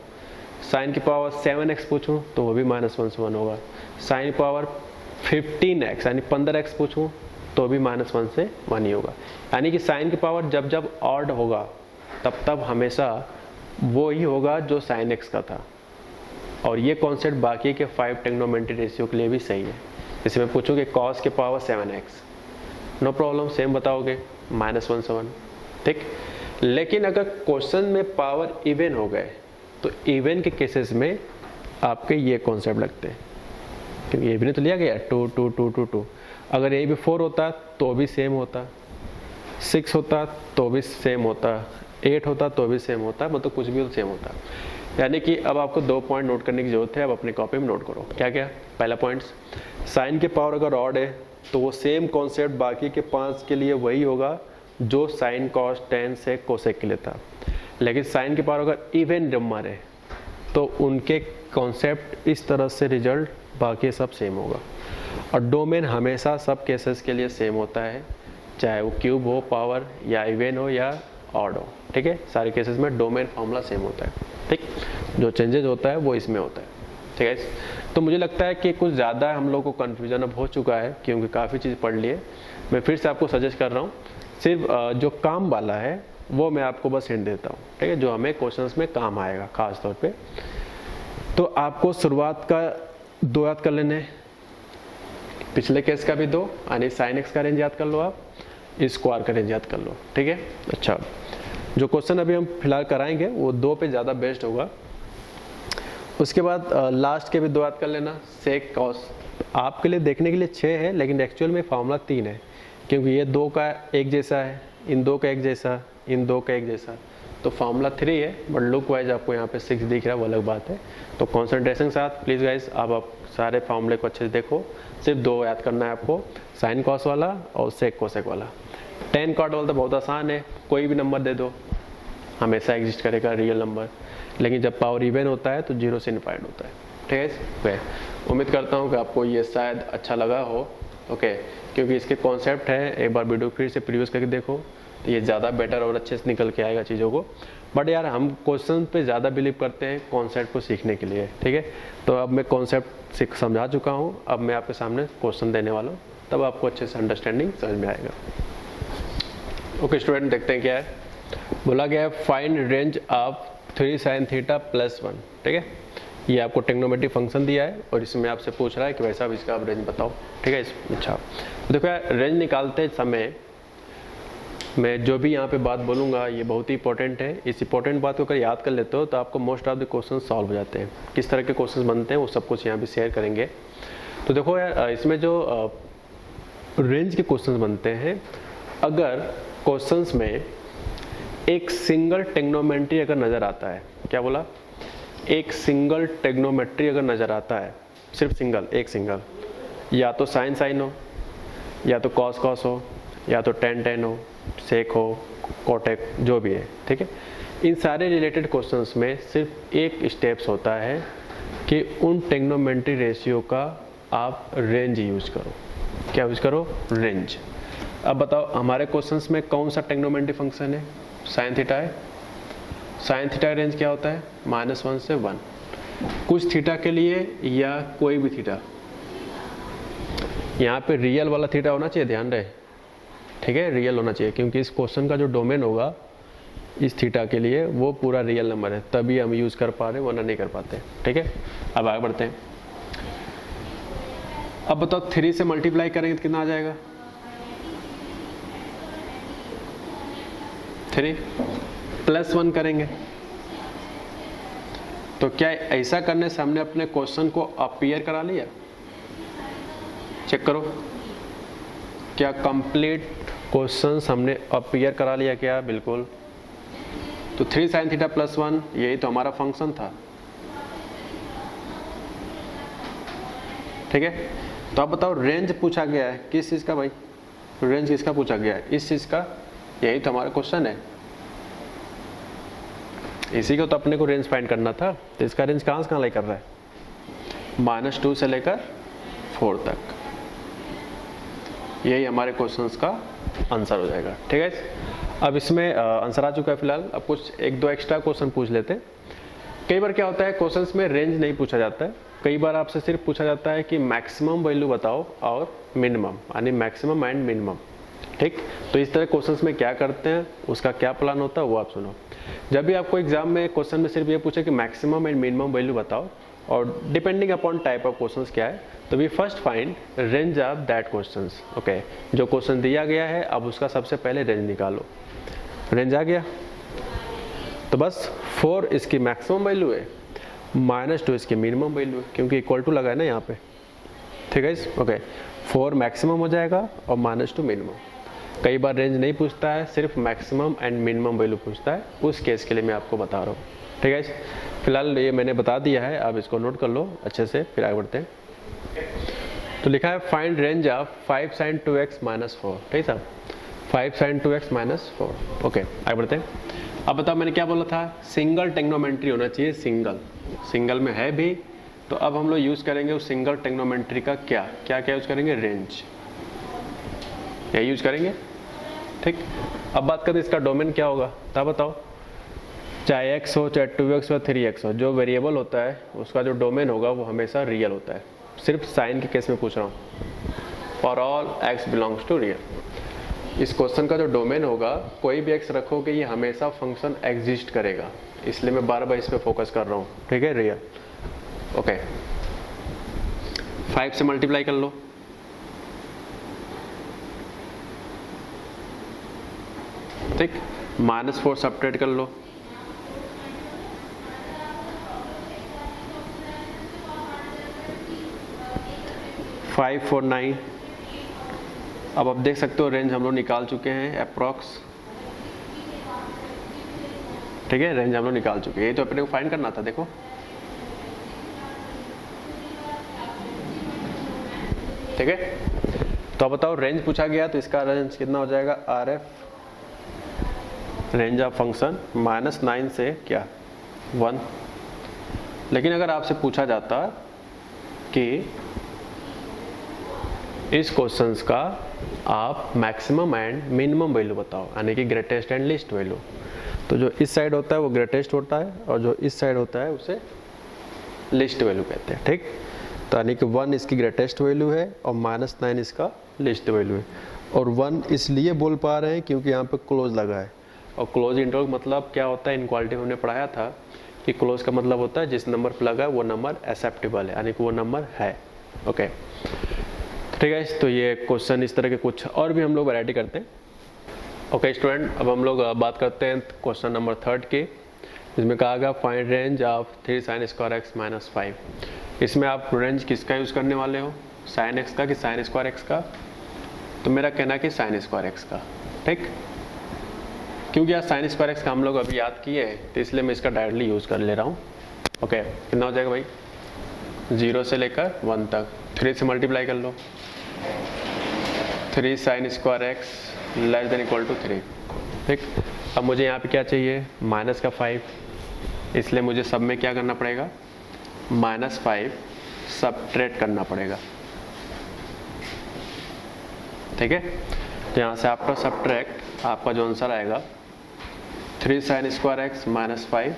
sin की पावर 7x पूछूं तो वो भी -1 से 1 होगा। sin पावर 15x यानी 15x पूछूं तो भी -1 से 1 ही होगा। यानी कि sin की पावर जब जब ऑड होगा तब हमेशा वो ही होगा जो sin x का था। और ये कॉन्सेप्ट बाकी के 5 ट्रिग्नोमेट्री रेशियो के लिए भी सही है। जैसे मैं पूछूं कि cos के power 7x, no problem, same बताओगे, -1 से 1, ठीक। लेकिन अगर क्वेश्चन में पावर इवन हो गए तो इवन के केसेस में आपके ये कॉन्सेप्ट लगते हैं, क्योंकि इवन तो लिया गया 2 2 2 2 2। अगर ये भी 4 होता तो भी सेम होता, 6 होता तो भी सेम होता, 8 होता तो भी सेम होता, मतलब कुछ भी तो सेम होता। यानी कि अब आपको 2 पॉइंट नोट करने की जरूरत है। अब अपने कॉपी में नोट करो। क्या क्या? पहला पॉइंट्स, साइन के पावर अगर ऑड है तो वो सेम कॉन्सेप्ट बाकी के 5 के लिए वही होगा जो साइन कॉस टेन से कोसेक के लिए था। लेकिन साइन के पावर अगर इवन नंबर है तो उनके कॉन्सेप्ट इस तरह से रिजल्ट बाकी सब सेम होगा। और डोमेन हमेशा सब केसेस के लिए सेम होता है, चाहे वो क्यूब हो, पावर या इवन हो या ऑड हो, ठीक है। सारे केसेस में डोमेन फॉर्मूला सेम होता है, ठीक। जो चेंजेस होता है वो इसमें होता है, ठीक है। तो मुझे लगता है कि कुछ ज़्यादा हम लोग को कन्फ्यूजन अब हो चुका है, क्योंकि काफ़ी चीज़ पढ़ लिए। मैं फिर से आपको सजेस्ट कर रहा हूँ, सिर्फ जो काम वाला है वो मैं आपको बस हिंट देता हूँ, ठीक है, जो हमें क्वेश्चंस में काम आएगा खास तौर पे। तो आपको शुरुआत का 2 याद कर लेने, पिछले केस का भी 2, यानी साइन एक्स का रेंज याद कर लो, आप स्क्वायर का रेंज याद कर लो, ठीक है। अच्छा, जो क्वेश्चन अभी हम फिलहाल कराएंगे वो 2 पे ज़्यादा बेस्ट होगा। उसके बाद लास्ट के भी 2 याद कर लेना। सेक कॉस आपके लिए देखने के लिए 6 है, लेकिन एक्चुअल में फार्मूला 3 है, क्योंकि ये 2 का एक जैसा है, इन 2 का एक जैसा, इन 2 का एक जैसा, तो फार्मूला 3 है। बट लुक वाइज आपको यहाँ पे 6 दिख रहा है, वो अलग बात है। तो कॉन्सेंट्रेशन के साथ प्लीज़ गाइस आप सारे फार्मूले को अच्छे से देखो। सिर्फ 2 याद करना है आपको, साइन कॉस वाला और सेक कोसेक वाला। टेन कॉट वाला तो बहुत आसान है, कोई भी नंबर दे दो, हमेशा एग्जिस्ट करेगा रियल नंबर, लेकिन जब पावर इवन होता है तो 0 से इनफाइनाइट होता है। ठीक है, ओके। उम्मीद करता हूँ कि आपको ये शायद अच्छा लगा हो, ओके, क्योंकि इसके कॉन्सेप्ट है, एक बार वीडियो फिर से प्रीवियस करके देखो तो ये ज़्यादा बेटर और अच्छे से निकल के आएगा चीज़ों को। बट यार हम क्वेश्चन पे ज़्यादा बिलीव करते हैं कॉन्सेप्ट को सीखने के लिए। ठीक है, तो अब मैं कॉन्सेप्ट समझा चुका हूँ, अब मैं आपके सामने क्वेश्चन देने वाला हूँ, तब आपको अच्छे से अंडरस्टैंडिंग समझ में आएगा। ओके स्टूडेंट, देखते हैं क्या है। बोला गया है find range of 3 sin theta plus 1। ठीक है, ये आपको ट्रिग्नोमेट्रिक फंक्शन दिया है और इसमें आपसे पूछ रहा है कि वैसा भी इसका आप रेंज बताओ। ठीक है, अच्छा तो देखो यार, रेंज निकालते समय मैं जो भी यहाँ पे बात बोलूँगा ये बहुत ही इंपॉर्टेंट है। इस इंपॉर्टेंट बात को अगर याद कर लेते हो तो आपको most of the question solve हो जाते हैं। किस तरह के क्वेश्चन बनते हैं वो सब कुछ यहाँ पे शेयर करेंगे। तो देखो यार, इसमें जो रेंज के क्वेश्चन बनते हैं, अगर क्वेश्चंस में एक सिंगल ट्रिग्नोमेट्री अगर नज़र आता है, क्या बोला, एक सिंगल ट्रिग्नोमेट्री अगर नज़र आता है, सिर्फ सिंगल, एक सिंगल, या तो साइन साइन हो, या तो कॉस कॉस हो, या तो टेन टेन हो, सेक हो, कोटेक, जो भी है। ठीक है, इन सारे रिलेटेड क्वेश्चंस में सिर्फ एक स्टेप्स होता है कि उन ट्रिग्नोमेट्री रेशियो का आप रेंज यूज करो। क्या यूज करो, रेंज। अब बताओ हमारे क्वेश्चंस में कौन सा ट्रिग्नोमेट्री फंक्शन है, साइन थीटा है। साइन थीटा का रेंज क्या होता है, -1 से 1, कुछ थीटा के लिए या कोई भी थीटा। यहाँ पे रियल वाला थीटा होना चाहिए, ध्यान रहे। ठीक है, रियल होना चाहिए, क्योंकि इस क्वेश्चन का जो डोमेन होगा इस थीटा के लिए वो पूरा रियल नंबर है, तभी हम यूज कर पा रहे हैं, वरना नहीं कर पाते। ठीक है, अब आगे बढ़ते हैं। अब बताओ 3 से मल्टीप्लाई करेंगे तो कितना आ जाएगा, 3 + 1 करेंगे तो क्या ऐसा करने से हमने अपने क्वेश्चन को अपीयर करा लिया। चेक करो, क्या कंप्लीट क्वेश्चंस हमने अपीयर करा लिया क्या, बिल्कुल। तो 3 sin थीटा + 1 यही तो हमारा फंक्शन था। ठीक है, तो अब बताओ रेंज पूछा गया है किस चीज़ का भाई, रेंज किसका पूछा गया है, इस चीज़ का, यही तो हमारा क्वेश्चन है, इसी को तो अपने को रेंज फाइंड करना था। तो इसका रेंज कहाँ से कहाँ ले कर रहा है, -2 से लेकर 4 तक, यही हमारे क्वेश्चंस का आंसर हो जाएगा। ठीक है, अब इसमें आंसर आ चुका है फिलहाल। अब कुछ 1-2 एक्स्ट्रा क्वेश्चन पूछ लेते हैं। कई बार क्या होता है, क्वेश्चंस में रेंज नहीं पूछा जाता है, कई बार आपसे सिर्फ पूछा जाता है कि मैक्सिमम वैल्यू बताओ और मिनिमम, यानी मैक्सिमम एंड मिनिमम। ठीक, तो इस तरह क्वेश्चंस में क्या करते हैं, उसका क्या प्लान होता है वो आप सुनो। जब भी आपको एग्जाम में क्वेश्चन में सिर्फ ये पूछे कि मैक्सिमम एंड मिनिमम वैल्यू बताओ, और depending upon type of questions क्या है, तो we first find range of that questions. Okay, जो क्वेश्चन दिया गया है अब उसका सबसे पहले रेंज निकालो। रेंज आ गया तो बस 4 इसकी मैक्सिमम वैल्यू है, -2 इसकी मिनिमम वैल्यू है, क्योंकि इक्वल टू लगा है ना यहाँ पे। ठीक है, ओके, 4 मैक्सिमम हो जाएगा और -2 मिनिमम। कई बार रेंज नहीं पूछता है, सिर्फ मैक्सिमम एंड मिनिमम वैल्यू पूछता है, उस केस के लिए मैं आपको बता रहा हूँ। ठीक है, फिलहाल ये मैंने बता दिया है, आप इसको नोट कर लो अच्छे से, फिर आगे बढ़ते हैं। तो लिखा है find range of 5 sin 2x - 4। ठीक है, 5 sin 2x - 4। ओके, आगे बढ़ते हैं। अब बताओ मैंने क्या बोला था, सिंगल ट्रिग्नोमेट्री होना चाहिए, सिंगल, सिंगल में है भी, तो अब हम लोग यूज करेंगे उस सिंगल ट्रिग्नोमेट्री का क्या यूज करेंगे, रेंज, यही यूज करेंगे। ठीक, अब बात करते हैं इसका डोमेन क्या होगा, तब बताओ, चाहे x हो, चाहे 2x हो, 3x हो, जो वेरिएबल होता है उसका जो डोमेन होगा वो हमेशा रियल होता है। सिर्फ साइन के केस में पूछ रहा हूँ, for all x belongs to real. इस क्वेश्चन का जो डोमेन होगा, कोई भी x रखोगे ये हमेशा फंक्शन एग्जिस्ट करेगा, इसलिए मैं बार बार इस पर फोकस कर रहा हूँ। ठीक है, रियल। ओके, 5 से मल्टीप्लाई कर लो, ठीक, -4 सब्ट्रैक्ट कर लो, 5 4 9। अब आप देख सकते हो रेंज हम लोग निकाल चुके हैं अप्रॉक्स। ठीक है, रेंज हम लोग निकाल चुके हैं, ये तो अपने को फाइंड करना था। देखो ठीक है, तो अब बताओ रेंज पूछा गया तो इसका रेंज कितना हो जाएगा, RF रेंज ऑफ फंक्शन -9 से क्या 1। लेकिन अगर आपसे पूछा जाता कि इस क्वेश्चंस का आप मैक्सिमम एंड मिनिमम वैल्यू बताओ, यानी कि ग्रेटेस्ट एंड लीस्ट वैल्यू, तो जो इस साइड होता है वो ग्रेटेस्ट होता है और जो इस साइड होता है उसे लीस्ट वैल्यू कहते हैं, ठीक। तो यानी कि 1 इसकी ग्रेटेस्ट वैल्यू है और -9 इसका लीस्ट वैल्यू है। और 1 इसलिए बोल पा रहे हैं क्योंकि यहाँ पे क्लोज लगा है, और क्लोज इंटरवल मतलब क्या होता है, इनक्वालिटी में हमने पढ़ाया था कि क्लोज का मतलब होता है जिस नंबर पर लगा है वो नंबर एक्सेप्टेबल है, यानी कि वो नंबर है। ओके ठीक है, तो ये क्वेश्चन इस तरह के कुछ और भी हम लोग वैरायटी करते हैं। ओके स्टूडेंट, अब हम लोग बात करते हैं क्वेश्चन नंबर 3 की, जिसमें कहा गया find range of 3 sin square x - 5। इसमें आप रेंज किसका यूज़ करने वाले हो, sin x का कि sin स्क्वायर x का? तो मेरा कहना कि sin स्क्वायर x का, ठीक। क्योंकि यार sin स्क्वायर x का हम लोग अभी याद किए हैं, तो इसलिए मैं इसका डायरेक्टली यूज़ कर ले रहा हूँ। ओके कितना हो जाएगा भाई, 0 से लेकर 1 तक, 3 से मल्टीप्लाई कर लो, 3 sin square x less than equal to 3, ठीक। अब मुझे यहाँ पे क्या चाहिए, माइनस का 5, इसलिए मुझे सब में क्या करना पड़ेगा, -5 सबट्रैक्ट करना पड़ेगा, ठीक है। तो यहाँ से आपका सबट्रैक्ट, आपका जो आंसर आएगा 3 sin स्क्वायर x -5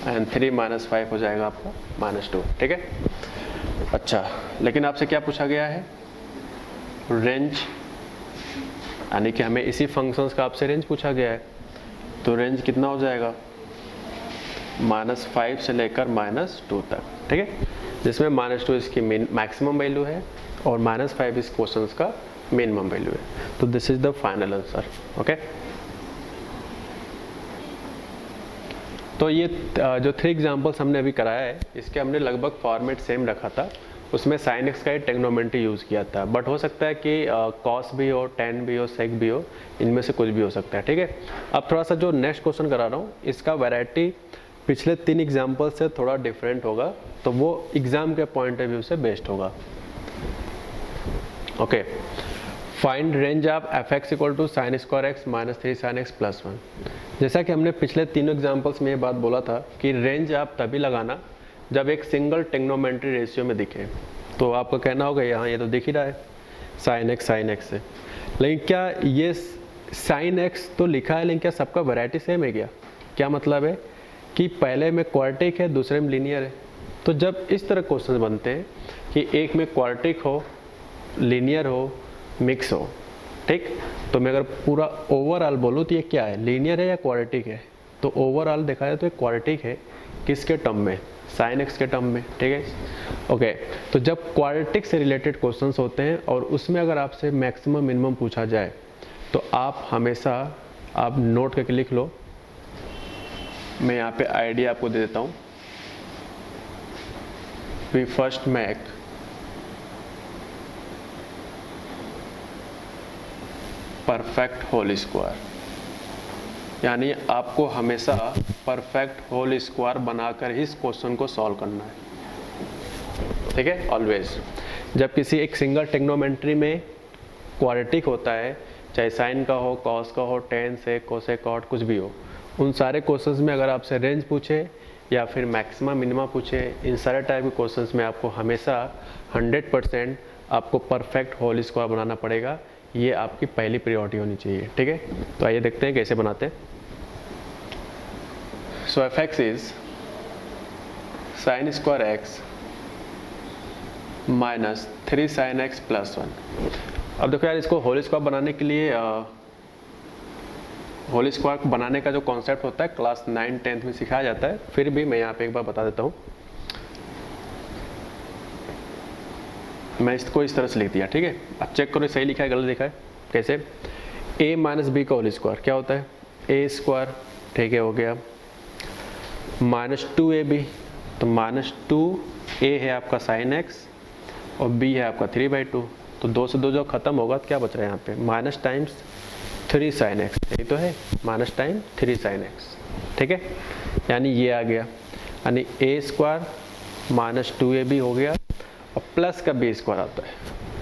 एंड 3 - 5 हो जाएगा आपका -2, ठीक है। अच्छा, लेकिन आपसे क्या पूछा गया है, रेंज, यानी कि हमें इसी फंक्शंस का आपसे रेंज पूछा गया है। तो रेंज कितना हो जाएगा, -5 से लेकर -2 तक, ठीक है, जिसमें -2 इसकी मैक्सिमम वैल्यू है और -5 इस क्वेश्चंस का मिनिमम वैल्यू है। तो this is the final answer. Okay, तो ये जो 3 एग्जांपल्स हमने अभी कराया है, इसके हमने लगभग फॉर्मेट सेम रखा था। उसमें sin x का ही ट्रिग्नोमेट्री यूज़ किया था, बट हो सकता है कि cos भी हो, tan भी हो, sec भी हो, इनमें से कुछ भी हो सकता है, ठीक है। अब थोड़ा सा जो नेक्स्ट क्वेश्चन करा रहा हूँ, इसका वैरायटी पिछले 3 एग्जाम्पल से थोड़ा डिफरेंट होगा, तो वो एग्जाम के पॉइंट ऑफ व्यू से बेस्ट होगा। Okay, find range of f(x) = sin square x - 3 sin x + 1। जैसा कि हमने पिछले 3 एग्जाम्पल्स में ये बात बोला था कि रेंज आप तभी लगाना जब एक सिंगल ट्रिग्नोमेट्री रेशियो में दिखे। तो आपको कहना होगा यहाँ ये तो दिख ही रहा है sin x से, लेकिन क्या ये sin x तो लिखा है, लेकिन क्या सबका वैरायटी सेम है क्या? क्या मतलब है कि पहले में क्वाड्रेटिक है, दूसरे में लीनियर है। तो जब इस तरह क्वेश्चन बनते हैं कि एक में क्वाड्रेटिक हो, लीनियर हो, मिक्स हो, ठीक, तो मैं अगर पूरा ओवरऑल बोलूँ तो ये क्या है, लीनियर है या क्वाड्रेटिक है? तो ओवरऑल देखा जाए तो ये क्वाड्रेटिक है, किसके टर्म में, sin x के टर्म में, ठीक है। ओके, तो जब क्वाड्रेटिक से रिलेटेड क्वेश्चंस होते हैं और उसमें अगर आपसे मैक्सिमम मिनिमम पूछा जाए, तो आप हमेशा आप नोट करके लिख लो। मैं यहाँ पे आइडिया आपको दे देता हूँ। We first make perfect whole square, यानी आपको हमेशा परफेक्ट होल स्क्वायर बनाकर ही इस क्वेश्चन को सॉल्व करना है, ठीक है। ऑलवेज जब किसी एक सिंगल ट्रिग्नोमेट्री में क्वाड्रेटिक होता है, चाहे साइन का हो, कॉस का हो, टेन से, कोसेक, कॉट, कुछ भी हो, उन सारे क्वेश्चंस में अगर आपसे रेंज पूछे या फिर मैक्सिमम मिनिमा पूछे, इन सारे टाइप के क्वेश्चंस में आपको हमेशा 100% आपको परफेक्ट होल स्क्वायर बनाना पड़ेगा। ये आपकी पहली प्रायोरिटी होनी चाहिए, ठीक है। तो आइए देखते हैं कैसे बनाते हैं। सो f(x) is sin square x - 3 sin x + 1। अब देखो यार, इसको होल स्क्वायर बनाने के लिए होल स्क्वायर बनाने का जो कॉन्सेप्ट होता है क्लास 9, 10th में सिखाया जाता है, फिर भी मैं यहाँ पे एक बार बता देता हूँ। मैं इसको इस तरह से लिख दिया, ठीक है। अब चेक करो सही लिखा है गलत लिखा है, कैसे। a - b का होल स्क्वायर क्या होता है, a², ठीक है, हो गया, -2ab, तो -2a है आपका sin x और b है आपका 3/2, तो 2 से 2 जो खत्म होगा तो क्या बच रहा है यहाँ पे, माइनस टाइम्स 3 sin x, यही तो है, -3 sin x, ठीक है। यानी ये आ गया, यानी a² - 2ab हो गया और प्लस का b² आता है,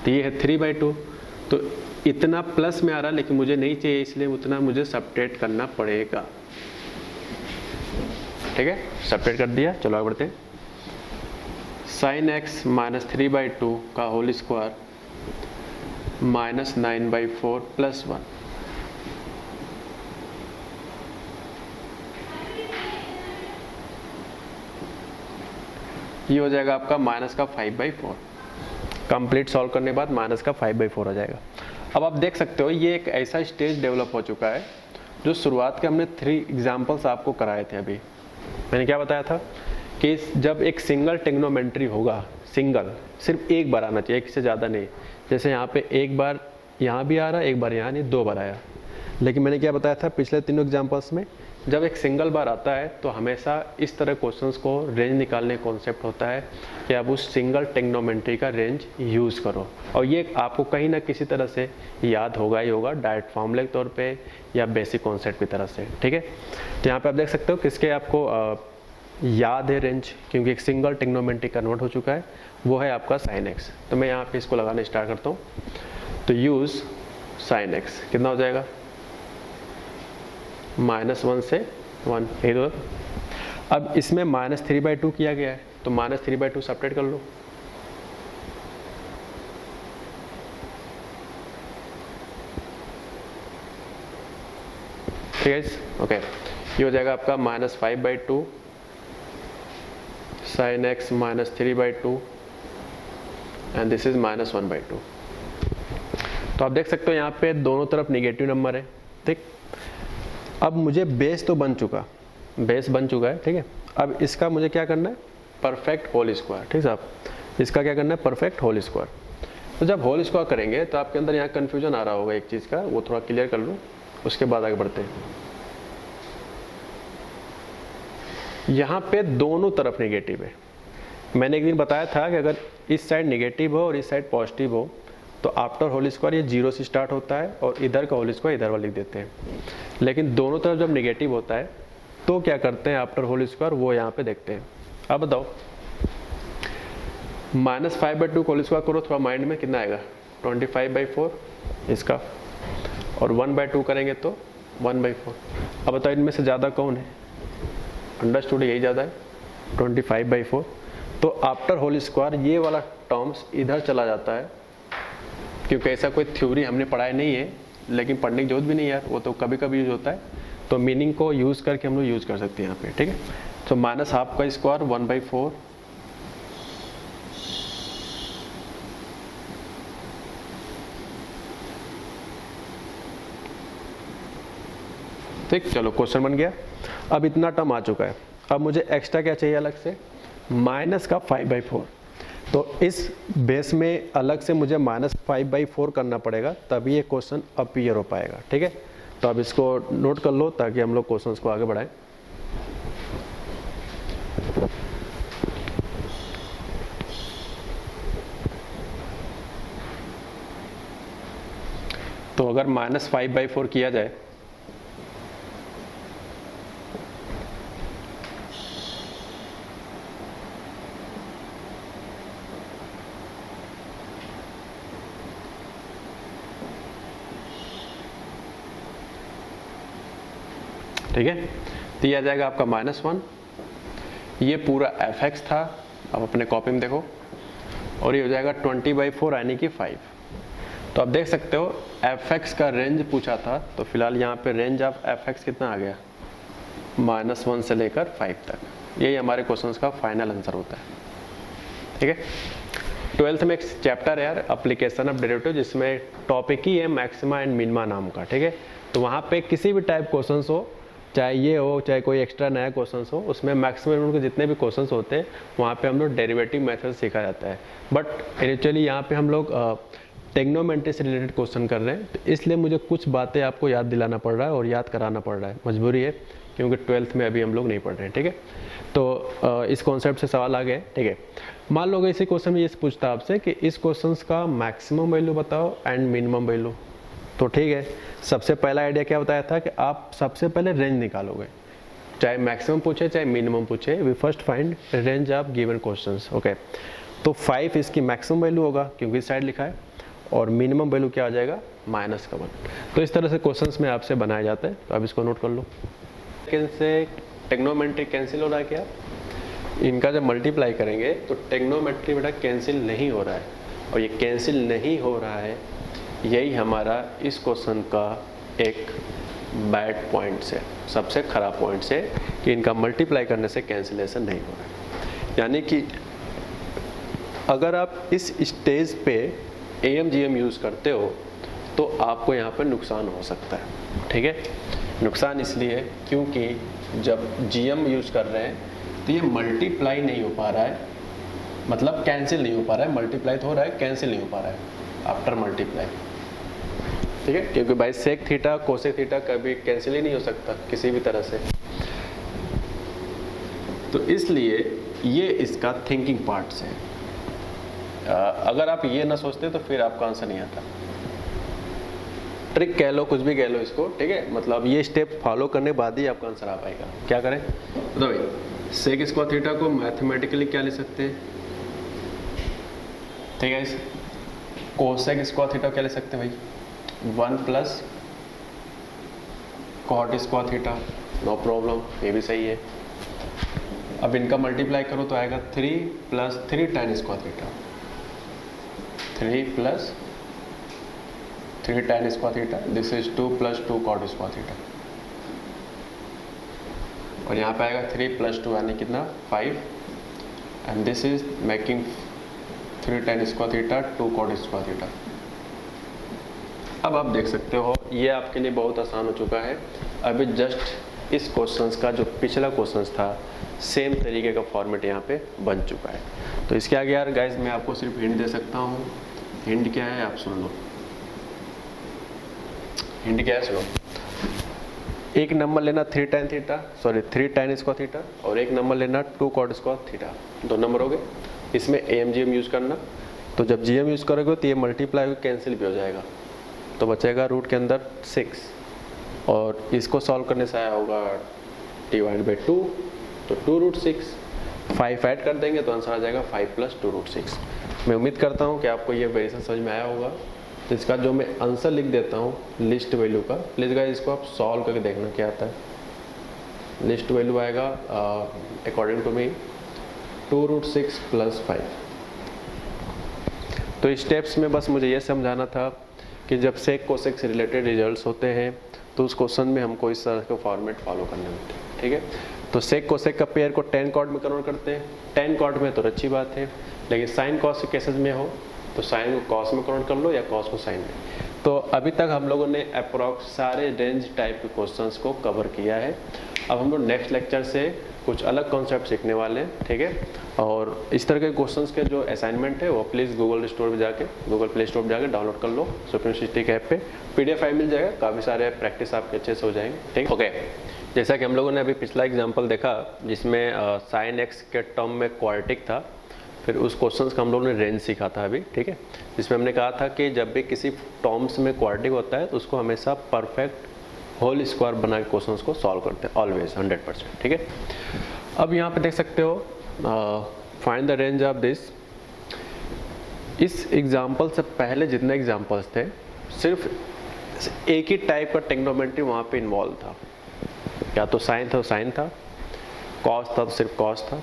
तो ये है 3/2, तो इतना प्लस में आ रहा लेकिन मुझे नहीं चाहिए, इसलिए उतना मुझे सबट्रैक्ट करना पड़ेगा। ठीक है, सबट्रैक्ट कर दिया। चलो आगे बढ़ते हैं। साइन एक्स माइनस 3/2 का होल स्क्वायर माइनस 9/4 प्लस 1। ये हो जाएगा आपका माइनस का 5/4। कंप्लीट सॉल्व करने के बाद माइनस का 5/4 हो जाएगा। अब आप देख सकते हो ये एक ऐसा स्टेज डेवलप हो चुका है जो शुरुआत के हमने 3 एग्जाम्पल्स आपको कराए थे। अभी मैंने क्या बताया था कि जब एक सिंगल ट्रिग्नोमेट्री होगा, सिंगल सिर्फ एक बार आना चाहिए, एक से ज़्यादा नहीं। जैसे यहाँ पे एक बार यहाँ भी आ रहा है, एक बार यहाँ नहीं, 2 बार आया। लेकिन मैंने क्या बताया था पिछले 3 एग्जाम्पल्स में, जब एक सिंगल बार आता है तो हमेशा इस तरह क्वेश्चंस को रेंज निकालने कॉन्सेप्ट होता है कि आप उस सिंगल ट्रिग्नोमेट्री का रेंज यूज़ करो, और ये आपको कहीं ना किसी तरह से याद होगा ही होगा, डायरेक्ट फॉर्मूले के तौर पे या बेसिक कॉन्सेप्ट की तरह से। ठीक है, तो यहाँ पे आप देख सकते हो किसके आपको याद है रेंज, क्योंकि एक सिंगल ट्रिग्नोमेट्री कन्वर्ट हो चुका है, वो है आपका साइन एक्स। तो मैं यहाँ पे इसको लगाना स्टार्ट करता हूँ। तो यूज़ साइन एक्स कितना हो जाएगा, -1 से 1 इधर। अब इसमें -3/2 किया गया है तो -3/2 सबट्रैक्ट कर लो। ठीक है, ओके। ये हो जाएगा आपका -5/2 sine x -3/2 and this is -1/2। तो आप देख सकते हो यहाँ पे दोनों तरफ निगेटिव नंबर है। ठीक, अब मुझे बेस तो बन चुका है। ठीक है, अब इसका मुझे क्या करना है, परफेक्ट होल स्क्वायर। ठीक साहब, इसका क्या करना है, परफेक्ट होल स्क्वायर। तो जब होल स्क्वायर करेंगे तो आपके अंदर यहाँ कन्फ्यूजन आ रहा होगा एक चीज़ का, वो थोड़ा क्लियर कर लूँ, उसके बाद आगे बढ़ते हैं। यहाँ पे दोनों तरफ नेगेटिव है। मैंने एक दिन बताया था कि अगर इस साइड नेगेटिव हो और इस साइड पॉजिटिव हो तो आफ्टर होल स्क्वायर ये 0 से स्टार्ट होता है और इधर का होल स्क्वायर इधर वाला लिख देते हैं। लेकिन दोनों तरफ जब नेगेटिव होता है तो क्या करते हैं आफ्टर होल स्क्वायर, वो यहाँ पे देखते हैं। अब बताओ, -5/2 होल स्क्वायर करो थोड़ा माइंड में, कितना आएगा, 25/4 इसका, और 1/2 करेंगे तो 1/4। अब बताओ इनमें से ज़्यादा कौन है, अंडरस्टूड यही ज़्यादा है, 25/4। तो आफ्टर होल स्क्वायर ये वाला टर्म्स इधर चला जाता है, क्योंकि ऐसा कोई थ्योरी हमने पढ़ाया नहीं है, लेकिन पढ़ने की जरूरत भी नहीं यार, वो तो कभी कभी यूज होता है, तो मीनिंग को यूज़ करके हम लोग यूज़ कर सकते हैं यहाँ पे। ठीक है, तो -1/2 का स्क्वायर 1/4, ठीक। चलो क्वेश्चन बन गया। अब इतना टर्म आ चुका है, अब मुझे एक्स्ट्रा क्या चाहिए अलग से, माइनस का 5/4। तो इस बेस में अलग से मुझे -5/4 करना पड़ेगा, तभी ये क्वेश्चन अपीयर हो पाएगा। ठीक है, तो अब इसको नोट कर लो ताकि हम लोग क्वेश्चंस को आगे बढ़ाएं। तो अगर -5/4 किया जाए ठीक है, तो ये आ जाएगा आपका -1। ये पूरा fx था, अब अपने कॉपी में देखो, और ये हो जाएगा 20/4 यानी कि 5। तो आप देख सकते हो fx का रेंज पूछा था, तो फिलहाल यहाँ पे रेंज ऑफ fx कितना आ गया, -1 से लेकर 5 तक। यही हमारे क्वेश्चंस का फाइनल आंसर होता है। ठीक है, 12th में एक चैप्टर है यार, एप्लीकेशन ऑफ डेरिवेटिव, जिसमें टॉपिक ही है मैक्सिमा एंड मिनिमा नाम का। ठीक है, तो वहाँ पे किसी भी टाइप क्वेश्चंस हो, चाहे ये हो चाहे कोई एक्स्ट्रा नया क्वेश्चंस हो, उसमें मैक्सिमम के जितने भी क्वेश्चंस होते हैं वहाँ पे हम लोग डेरिवेटिव मेथड सीखा जाता है। बट इनिशियली यहाँ पे हम लोग ट्रिग्नोमेट्री से रिलेटेड क्वेश्चन कर रहे हैं, तो इसलिए मुझे कुछ बातें आपको याद दिलाना पड़ रहा है और याद कराना पड़ रहा है, मजबूरी है, क्योंकि 12th में अभी हम लोग नहीं पढ़ रहे हैं। ठीक है, तो इस कॉन्सेप्ट से सवाल आ गए। ठीक है, मान लो इसी क्वेश्चन में ये पूछता आपसे कि इस क्वेश्चन का मैक्सिमम वैल्यू बताओ एंड मिनिमम वैल्यू। तो ठीक है, सबसे पहला आइडिया क्या बताया था कि आप सबसे पहले रेंज निकालोगे, चाहे मैक्सिमम पूछे चाहे मिनिमम पूछे, we first find range of given questions. Okay, तो 5 इसकी मैक्सिमम वैल्यू होगा क्योंकि इस साइड लिखा है, और मिनिमम वैल्यू क्या आ जाएगा, -1। तो इस तरह से क्वेश्चंस में आपसे बनाया जाता है, तो आप इसको नोट कर लो। सेकंड से टेग्नोमेट्री कैंसिल हो रहा है क्या, इनका जब मल्टीप्लाई करेंगे तो टेग्नोमेट्री बेटा कैंसिल नहीं हो रहा है, और ये कैंसिल नहीं हो रहा है, यही हमारा इस क्वेश्चन का एक बैड पॉइंट्स है, सबसे ख़राब पॉइंट्स है कि इनका मल्टीप्लाई करने से कैंसिलेशन नहीं हो रहा है। यानी कि अगर आप इस स्टेज पे AMGM यूज़ करते हो तो आपको यहाँ पर नुकसान हो सकता है, ठीक है। नुकसान इसलिए क्योंकि जब GM यूज़ कर रहे हैं तो ये मल्टीप्लाई नहीं हो पा रहा है, मतलब कैंसिल नहीं हो पा रहा है, मल्टीप्लाई तो हो रहा है, कैंसिल नहीं हो पा रहा है आफ्टर मल्टीप्लाई, ठीक है। क्योंकि भाई सेक थीटा कोसेक थीटा कभी कैंसिल ही नहीं हो सकता किसी भी तरह से। तो इसलिए ये इसका थिंकिंग पार्ट्स है। अगर आप ये ना सोचते तो फिर आपका आंसर नहीं आता। ट्रिक कह लो, कुछ भी कह लो इसको, ठीक है। मतलब ये स्टेप फॉलो करने बाद ही आपका आंसर आ पाएगा। क्या करें तो भाई, सेक स्क्वायर थीटा को मैथमेटिकली क्या ले सकते हैं, ठीक है। कोसेक स्क्वायर थीटा क्या ले सकते हैं भाई, 1 plus cot square theta, no problem, ये भी सही है। अब इनका मल्टीप्लाई करो तो आएगा 3 plus 3 tan square theta, 3 plus 3 tan square theta, this is 2 plus 2 cot square theta, और यहाँ पे आएगा 3 प्लस 2 यानी कितना 5, and this is making 3 tan square theta 2 cot square theta. अब आप देख सकते हो ये आपके लिए बहुत आसान हो चुका है। अभी जस्ट इस क्वेश्चंस का जो पिछला क्वेश्चंस था सेम तरीके का फॉर्मेट यहाँ पे बन चुका है। तो इसके आगे यार गाइज मैं आपको सिर्फ हिंट दे सकता हूँ। हिंट क्या है आप सुन लो, हिंट क्या है सुनो। एक नंबर लेना 3 tan स्क्वायर थीटा और एक नंबर लेना 2 कॉट स्क्वायर थीटा, 2 नंबर हो गए। इसमें AMGM यूज़ करना, तो जब GM यूज़ करोगे तो ये मल्टीप्लाई कैंसिल भी हो जाएगा, तो बचेगा रूट के अंदर 6, और इसको सॉल्व करने से आया होगा t/2, तो 2√6, 5 ऐड कर देंगे तो आंसर आ जाएगा 5 प्लस 2√6। मैं उम्मीद करता हूँ कि आपको ये वेरिएशन समझ में आया होगा। तो इसका जो मैं आंसर लिख देता हूँ लिस्ट वैल्यू का, प्लीज़ गाइस इसको आप सॉल्व करके देखना क्या आता है। लिस्ट वैल्यू आएगा अकॉर्डिंग टू मी 2√6 प्लस 5। तो इस स्टेप्स में बस मुझे ये समझाना था कि जब सेक कोसेक से रिलेटेड रिजल्ट्स होते हैं तो उस क्वेश्चन में हमको इस तरह का फॉर्मेट फॉलो करने होते हैं, ठीक है। तो सेक कोसेक का पेयर को tan कॉट में कन्वर्ट करते हैं। tan कॉट में तो अच्छी बात है, लेकिन साइन कॉस के केसेस में हो तो साइन को कॉस में कन्वर्ट कर लो या कॉस को साइन में। तो अभी तक हम लोगों ने अप्रॉक्स सारे रेंज टाइप के क्वेश्चंस को कवर किया है। अब हम लोग नेक्स्ट लेक्चर से कुछ अलग कॉन्सेप्ट सीखने वाले हैं, ठीक है। और इस तरह के क्वेश्चंस के जो असाइनमेंट है वो प्लीज़ गूगल स्टोर पे जाके, गूगल प्ले स्टोर पे जाके डाउनलोड कर लो। सुप्रीम सिस्टिक ऐप पे PDF फाइल मिल जाएगा, काफ़ी सारे प्रैक्टिस आपके अच्छे से हो जाएंगे, ठीक। ओके, जैसा कि हम लोगों ने अभी पिछला एग्जाम्पल देखा जिसमें साइन एक्स के टर्म में क्वाड्रेटिक था, फिर उस क्वेश्चंस का हम लोगों ने रेंज सीखा था अभी, ठीक है। जिसमें हमने कहा था कि जब भी किसी टर्म्स में क्वाड्रेटिक होता है तो उसको हमेशा परफेक्ट होल स्क्वायर बना के क्वेश्चंस को सॉल्व करते हैं ऑलवेज 100%, ठीक है। अब यहाँ पे देख सकते हो find the range of this. इस एग्जाम्पल से पहले जितने एग्जाम्पल्स थे सिर्फ एक ही टाइप का टेक्नोमेट्री वहाँ पे इन्वॉल्व था, या तो साइन था तो साइन था, कॉस था तो सिर्फ कॉस था।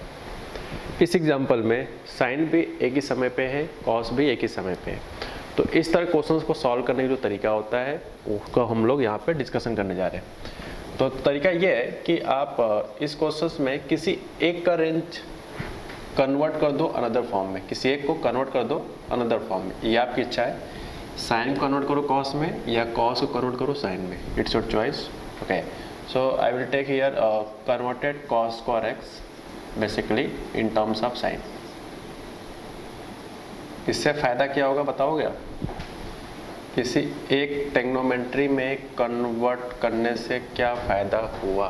इस एग्जाम्पल में साइन भी एक ही समय पे है, कॉस भी एक ही समय पे है। तो इस तरह क्वेश्चंस को सॉल्व करने का जो तरीका होता है उसका हम लोग यहाँ पे डिस्कशन करने जा रहे हैं। तो तरीका ये है कि आप इस क्वेश्चंस में किसी एक का रेंज कन्वर्ट कर दो अनदर फॉर्म में, किसी एक को कन्वर्ट कर दो अनदर फॉर्म में, ये आपकी इच्छा है। साइन को कन्वर्ट करो कॉस में या कॉस को कन्वर्ट करो साइन में, it's your choice, okay. So I will take here converted cos square x basically in terms of sine. इससे फ़ायदा क्या होगा बताओगे आप? किसी एक टेक्नोमेट्री में कन्वर्ट करने से क्या फ़ायदा हुआ?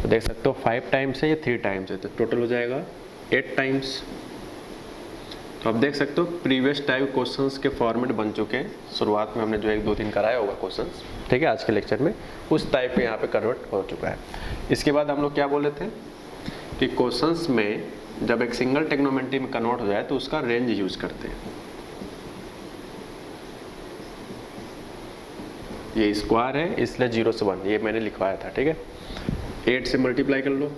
तो देख सकते हो 5 टाइम्स है या 3 टाइम्स है, तो टोटल हो जाएगा 8 टाइम्स। तो आप देख सकते हो प्रीवियस टाइप क्वेश्चंस के फॉर्मेट बन चुके हैं। शुरुआत में हमने जो 1 2 3 कराया होगा क्वेश्चंस, ठीक है, आज के लेक्चर में उस टाइप पे यहाँ पे कन्वर्ट हो चुका है। इसके बाद हम लोग क्या बोले थे कि क्वेश्चंस में जब एक सिंगल टेक्नोमेट्री में कन्वर्ट हो जाए तो उसका रेंज यूज करते हैं। ये स्क्वायर है इसलिए 0 से 1 ये मैंने लिखवाया था, ठीक है। 8 से मल्टीप्लाई कर लो,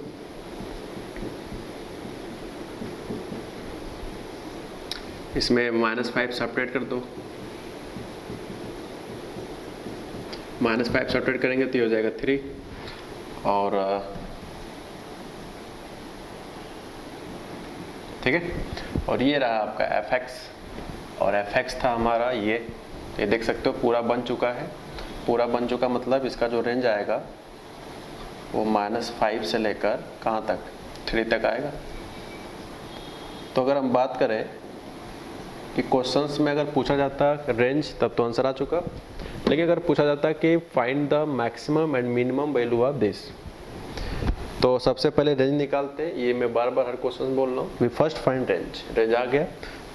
इसमें -5 सब्ट्रैक्ट कर दो, -5 सब्ट्रैक्ट करेंगे तो ये हो जाएगा 3 और ठीक है। और ये रहा आपका fx और fx था हमारा ये देख सकते हो पूरा बन चुका है। पूरा बन चुका मतलब इसका जो रेंज आएगा वो -5 से लेकर कहाँ तक 3 तक आएगा। तो अगर हम बात करें कि क्वेश्चंस में अगर पूछा जाता रेंज तब तो आंसर आ चुका, लेकिन अगर पूछा जाता कि find the maximum and minimum value of this, तो सबसे पहले रेंज निकालते हैं। ये मैं बार बार हर क्वेश्चन बोल रहा हूँ, we first find range. Range आ गया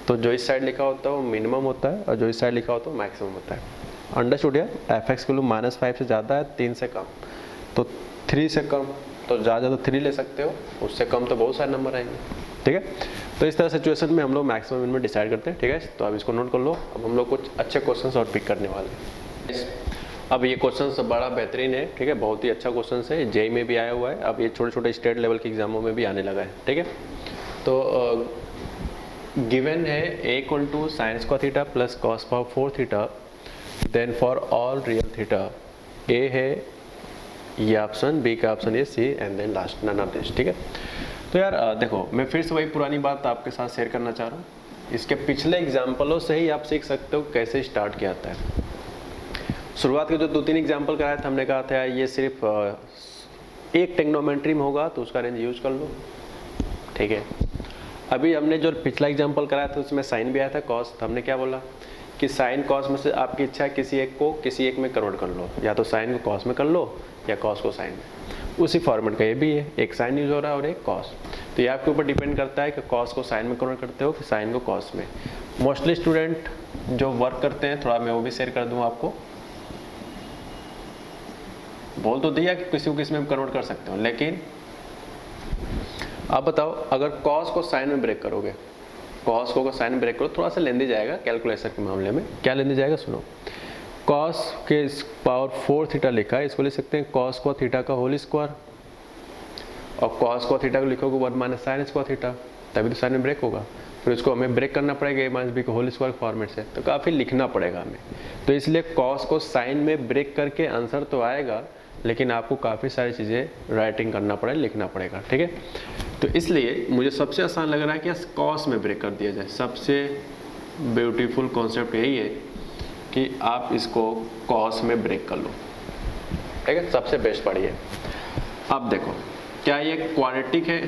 तो जो इस साइड लिखा होता है वो मिनिमम होता है और जो इस साइड लिखा होता है वो मैक्सिमम होता है। अंडरस्टूड यार। fx की वैल्यू -5 से ज़्यादा है, 3 से कम, तो 3 से कम तो ज़्यादा तो 3 ले सकते हो, उससे कम तो बहुत सारे नंबर आएंगे, ठीक है। तो इस तरह सिचुएशन में हम लोग मैक्सिमम मिनिमम डिसाइड करते हैं, ठीक है। तो अब इसको नोट कर लो। अब हम लोग कुछ अच्छे क्वेश्चन और पिक करने वाले हैं। अब ये क्वेश्चन बड़ा बेहतरीन है, ठीक है, बहुत ही अच्छा क्वेश्चन है, जेई में भी आया हुआ है, अब ये छोटे छोटे स्टेट लेवल के एग्जामों में भी आने लगा है, ठीक है। तो गिवन है a = sin square theta plus cos power 4 theta, then for all real theta. A है ये ऑप्शन, बी का ऑप्शन ये C, and then last none of this, ठीक है। तो यार देखो मैं फिर से वही पुरानी बात आपके साथ शेयर करना चाह रहा हूँ। इसके पिछले एग्जाम्पलों से ही आप सीख सकते हो कैसे स्टार्ट किया जाता है। शुरुआत के जो 2-3 एग्जाम्पल कराए थे, हमने कहा था ये सिर्फ एक ट्रिग्नोमेट्री में होगा तो उसका रेंज यूज कर लो, ठीक है। अभी हमने जो पिछला एग्जाम्पल कराया था उसमें साइन भी आया था, कॉस, तो हमने क्या बोला कि साइन कॉस में से आपकी इच्छा है किसी एक को किसी एक में कन्वर्ट कर लो, या तो साइन को कॉस में कर लो या कॉस को साइन में। उसी फॉर्मेट का ये भी है, एक साइन यूज हो रहा है और एक कॉस। तो ये आपके ऊपर डिपेंड करता है कि कॉस को साइन में कन्वर्ट करते हो कि साइन को कॉस में। मोस्टली स्टूडेंट जो वर्क करते हैं, थोड़ा मैं वो भी शेयर कर दूँ आपको। बोल तो दिया कि किसी को किस में कन्वर्ट कर सकते हो, लेकिन आप बताओ अगर कॉस को साइन में ब्रेक करोगे, कॉस को साइन में ब्रेक करो, थोड़ा सा लेंदी जाएगा कैलकुलेशन के मामले में। क्या लेंदी जाएगा सुनो, कॉस के पावर 4 थीटा लिखा है, इसको लिख सकते हैं कॉस को थीटा का होल स्क्वायर, और कॉस को थीटा को लिखोगे 1 - sin स्क्वायर थीटा, तभी तो साइन में ब्रेक होगा। फिर उसको हमें ब्रेक करना पड़ेगा a - b को होल स्क्वायर फॉर्मेट से, तो काफ़ी लिखना पड़ेगा हमें। तो इसलिए कॉस को साइन में ब्रेक करके आंसर तो आएगा, लेकिन आपको काफ़ी सारी चीज़ें राइटिंग करना पड़ेगा, लिखना पड़ेगा, ठीक है। तो इसलिए मुझे सबसे आसान लग रहा है कि कॉस में ब्रेक कर दिया जाए। सबसे ब्यूटीफुल कॉन्सेप्ट यही है कि आप इसको कॉस में ब्रेक कर लो, ठीक है, सबसे बेस्ट पड़ी है। अब देखो क्या ये क्वाड्रेटिक है,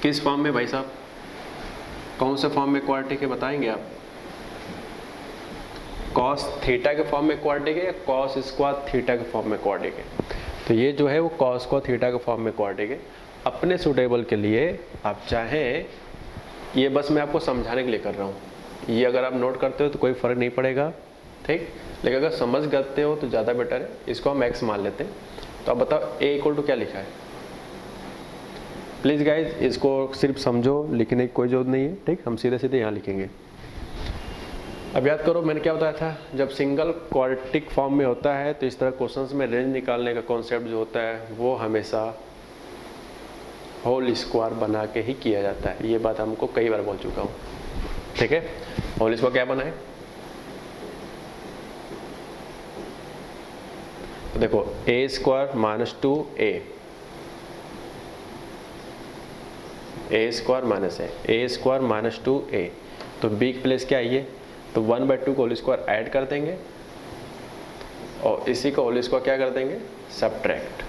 किस फॉर्म में भाई साहब, कौन से फॉर्म में क्वाड्रेटिक है बताएंगे आप। कॉस थीटा के फॉर्म में क्वाड्रेटिक है या कॉस स्क्वायर थीटा के फॉर्म में क्वाड्रेटिक है। तो ये जो है वो कॉस को थीटा के फॉर्म में क्वाड्रेटिक है। अपने सूटेबल के लिए आप चाहें, ये बस मैं आपको समझाने के लिए कर रहा हूँ, ये अगर आप नोट करते हो तो कोई फ़र्क नहीं पड़ेगा, ठीक, लेकिन अगर समझ करते हो तो ज़्यादा बेटर है। इसको हम एक्स मान लेते हैं। तो अब बताओ a = क्या लिखा है। प्लीज़ गाइज इसको सिर्फ समझो, लिखने की कोई जरूरत नहीं है, ठीक, हम सीधे सीधे यहाँ लिखेंगे। अब याद करो मैंने क्या बताया था, जब सिंगल क्वाड्रेटिक फॉर्म में होता है तो इस तरह क्वेश्चंस में रेंज निकालने का कॉन्सेप्ट जो होता है वो हमेशा होल स्क्वायर बना के ही किया जाता है। ये बात हमको कई बार बोल चुका हूँ, ठीक है। होल स्क्वायर क्या बना है, तो देखो a² - 2a, a² - 2a, तो b की प्लेस क्या है ये, तो 1/2 को होल स्क्वायर ऐड कर देंगे और इसी को होल स्क्वायर क्या कर देंगे, सब्ट्रैक्ट,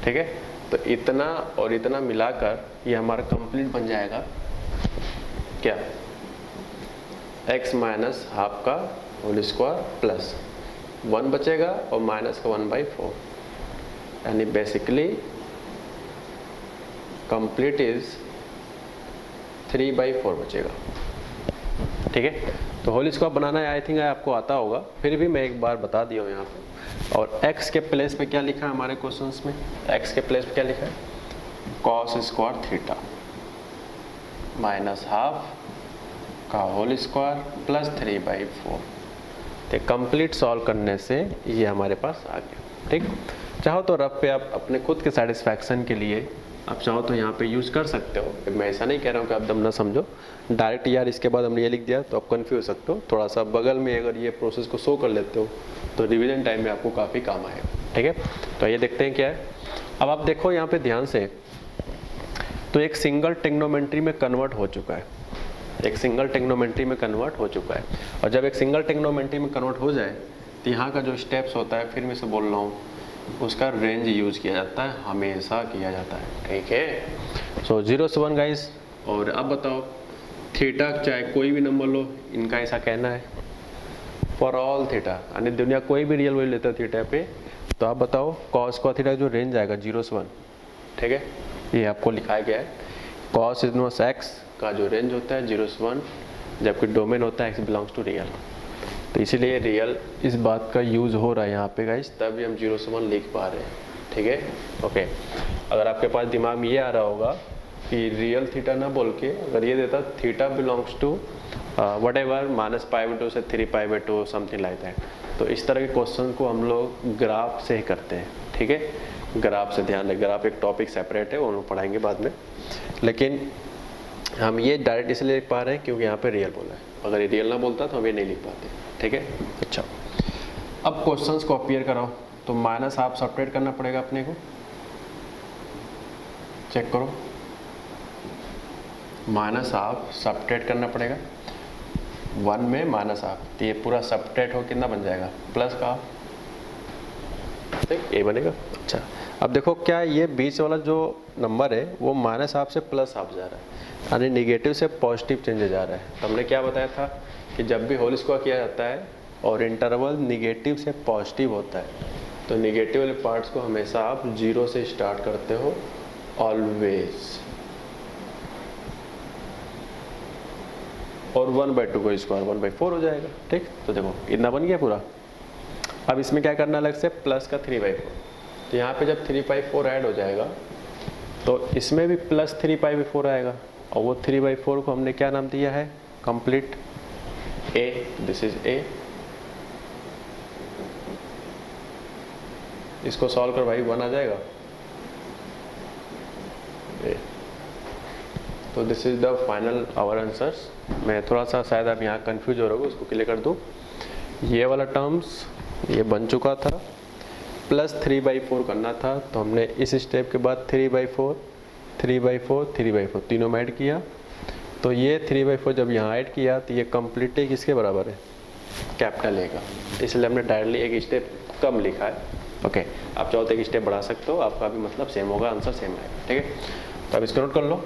ठीक है। तो इतना और इतना मिलाकर ये हमारा कंप्लीट बन जाएगा क्या, x - हाफ का होल स्क्वायर प्लस 1 बचेगा और माइनस का 1/4, यानी बेसिकली कंप्लीट इज 3/4 बचेगा, ठीक है। तो होल स्क्वायर बनाना आई थिंक आपको आता होगा, फिर भी मैं एक बार बता दिया हूँ यहाँ पे। और x के प्लेस पे क्या लिखा है हमारे क्वेश्चंस में, x के प्लेस पे क्या लिखा है, cos square theta minus half का होल स्क्वायर प्लस 3/4। तो कंप्लीट सॉल्व करने से ये हमारे पास आ गया। ठीक, चाहो तो रफ पे आप अपने खुद के सेटिस्फैक्शन के लिए आप चाहो तो यहाँ पे यूज़ कर सकते हो। मैं ऐसा नहीं कह रहा हूँ कि आप दम ना समझो, डायरेक्ट यार इसके बाद हमने ये लिख दिया तो आप कन्फ्यूज हो सकते हो। थोड़ा सा बगल में अगर ये प्रोसेस को शो कर लेते हो तो रिवीजन टाइम में आपको काफ़ी काम आएगा। ठीक है, तो ये देखते हैं क्या है। अब आप देखो यहाँ पे ध्यान से, तो एक सिंगल टेग्नोमेट्री में कन्वर्ट हो चुका है, एक सिंगल टेग्नोमेट्री में कन्वर्ट हो चुका है। और जब एक सिंगल टेग्नोमेट्री में कन्वर्ट हो जाए तो यहाँ का जो स्टेप्स होता है, फिर मैं से बोल रहा हूँ, उसका रेंज यूज़ किया जाता है, हमेशा किया जाता है। ठीक है, सो 0 से 1 गाइस। और अब बताओ थीटा चाहे कोई भी नंबर लो, इनका ऐसा कहना है फॉर ऑल थीटा, यानी दुनिया कोई भी रियल वैल्यू लेता है थीटा पे, तो आप बताओ कॉस का थीटा जो रेंज आएगा 0 से 1। ठीक है, ये आपको लिखाया गया है। कॉस इनवर्स एक्स का जो रेंज होता है 0 से 1, जबकि डोमेन होता है एक्स बिलोंग्स टू रियल। तो इसीलिए रियल इस बात का यूज़ हो रहा है यहाँ पे गाइस, तभी हम 0 से 1 लिख पा रहे हैं। ठीक है, ओके। अगर आपके पास दिमाग में ये आ रहा होगा कि रियल थीटा ना बोल के अगर ये देता theta belongs to whatever -π/2 से 3π/2 समथिंग लाइक दैट, तो इस तरह के क्वेश्चन को हम लोग ग्राफ से ही करते हैं। ठीक है, ग्राफ से ध्यान रखें, ग्राफ एक टॉपिक सेपरेट है, वो हम लोग पढ़ाएंगे बाद में, लेकिन हम ये डायरेक्ट इसलिए लिख पा रहे हैं क्योंकि यहाँ पे रियल बोला है। अगर ये रियल ना बोलता तो हम ये नहीं लिख पाते। ठीक है, अच्छा। अब क्वेश्चंस को अपीयर कराओ, तो माइनस हाफ सब्ट्रैक्ट करना पड़ेगा अपने को। चेक करो, माइनस हाफ सब्ट्रैक्ट करना पड़ेगा 1 में माइनस हाफ, तो ये पूरा सब्ट्रैक्ट हो कितना बन जाएगा, प्लस का ठीक ए बनेगा। अच्छा, अब देखो क्या ये बीच वाला जो नंबर है वो माइनस हाफ से प्लस हाफ जा रहा है, यानी निगेटिव से पॉजिटिव चेंज जा रहा है। तो हमने क्या बताया था कि जब भी होल स्क्वायर किया जाता है और इंटरवल निगेटिव से पॉजिटिव होता है, तो निगेटिव वाले पार्ट्स को हमेशा आप 0 से स्टार्ट करते हो ऑलवेज, और 1/2 को स्क्वायर 1/4 हो जाएगा। ठीक, तो देखो इतना बन गया पूरा। अब इसमें क्या करना अलग से, प्लस का 3/4, तो यहाँ पे जब 3/4 ऐड हो जाएगा तो इसमें भी प्लस 3/4 आएगा, और वो 3/4 को हमने क्या नाम दिया है, complete A, this is A. इसको सॉल्व कर भाई 1 आ जाएगा ए। तो this is the final our answers. मैं थोड़ा सा शायद आप यहाँ कंफ्यूज हो रहे हो, उसको क्लियर कर दूँ। ये वाला टर्म्स ये बन चुका था, प्लस 3/4 करना था, तो हमने इस स्टेप के बाद 3/4 3/4 3/4 तीनों में ऐड किया, तो ये 3/4 जब यहाँ ऐड किया तो ये कंप्लीटली किसके बराबर है, कैपिटल ए का, इसलिए हमने डायरेक्टली एक स्टेप कम लिखा है। ओके, आप चाहो तो एक स्टेप बढ़ा सकते हो, आपका भी मतलब सेम होगा, आंसर सेम आएगा। ठीक है, तो अब इसको नोट कर लो,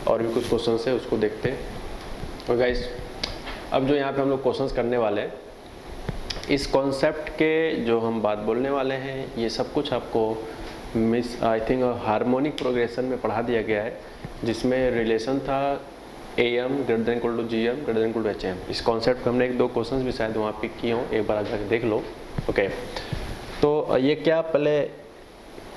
और भी कुछ क्वेश्चन है उसको देखते हैं। और गाइस अब जो यहाँ पे हम लोग क्वेश्चंस करने वाले हैं, इस कॉन्सेप्ट के जो हम बात बोलने वाले हैं, ये सब कुछ आपको आई थिंक हार्मोनिक प्रोग्रेशन में पढ़ा दिया गया है, जिसमें रिलेशन था AM > GM > HM। इस कॉन्सेप्ट पे हमने 1-2 क्वेश्चंस भी शायद वहाँ पिक किए हों, एक बार आकर देख लो। ओके, तो ये क्या, पहले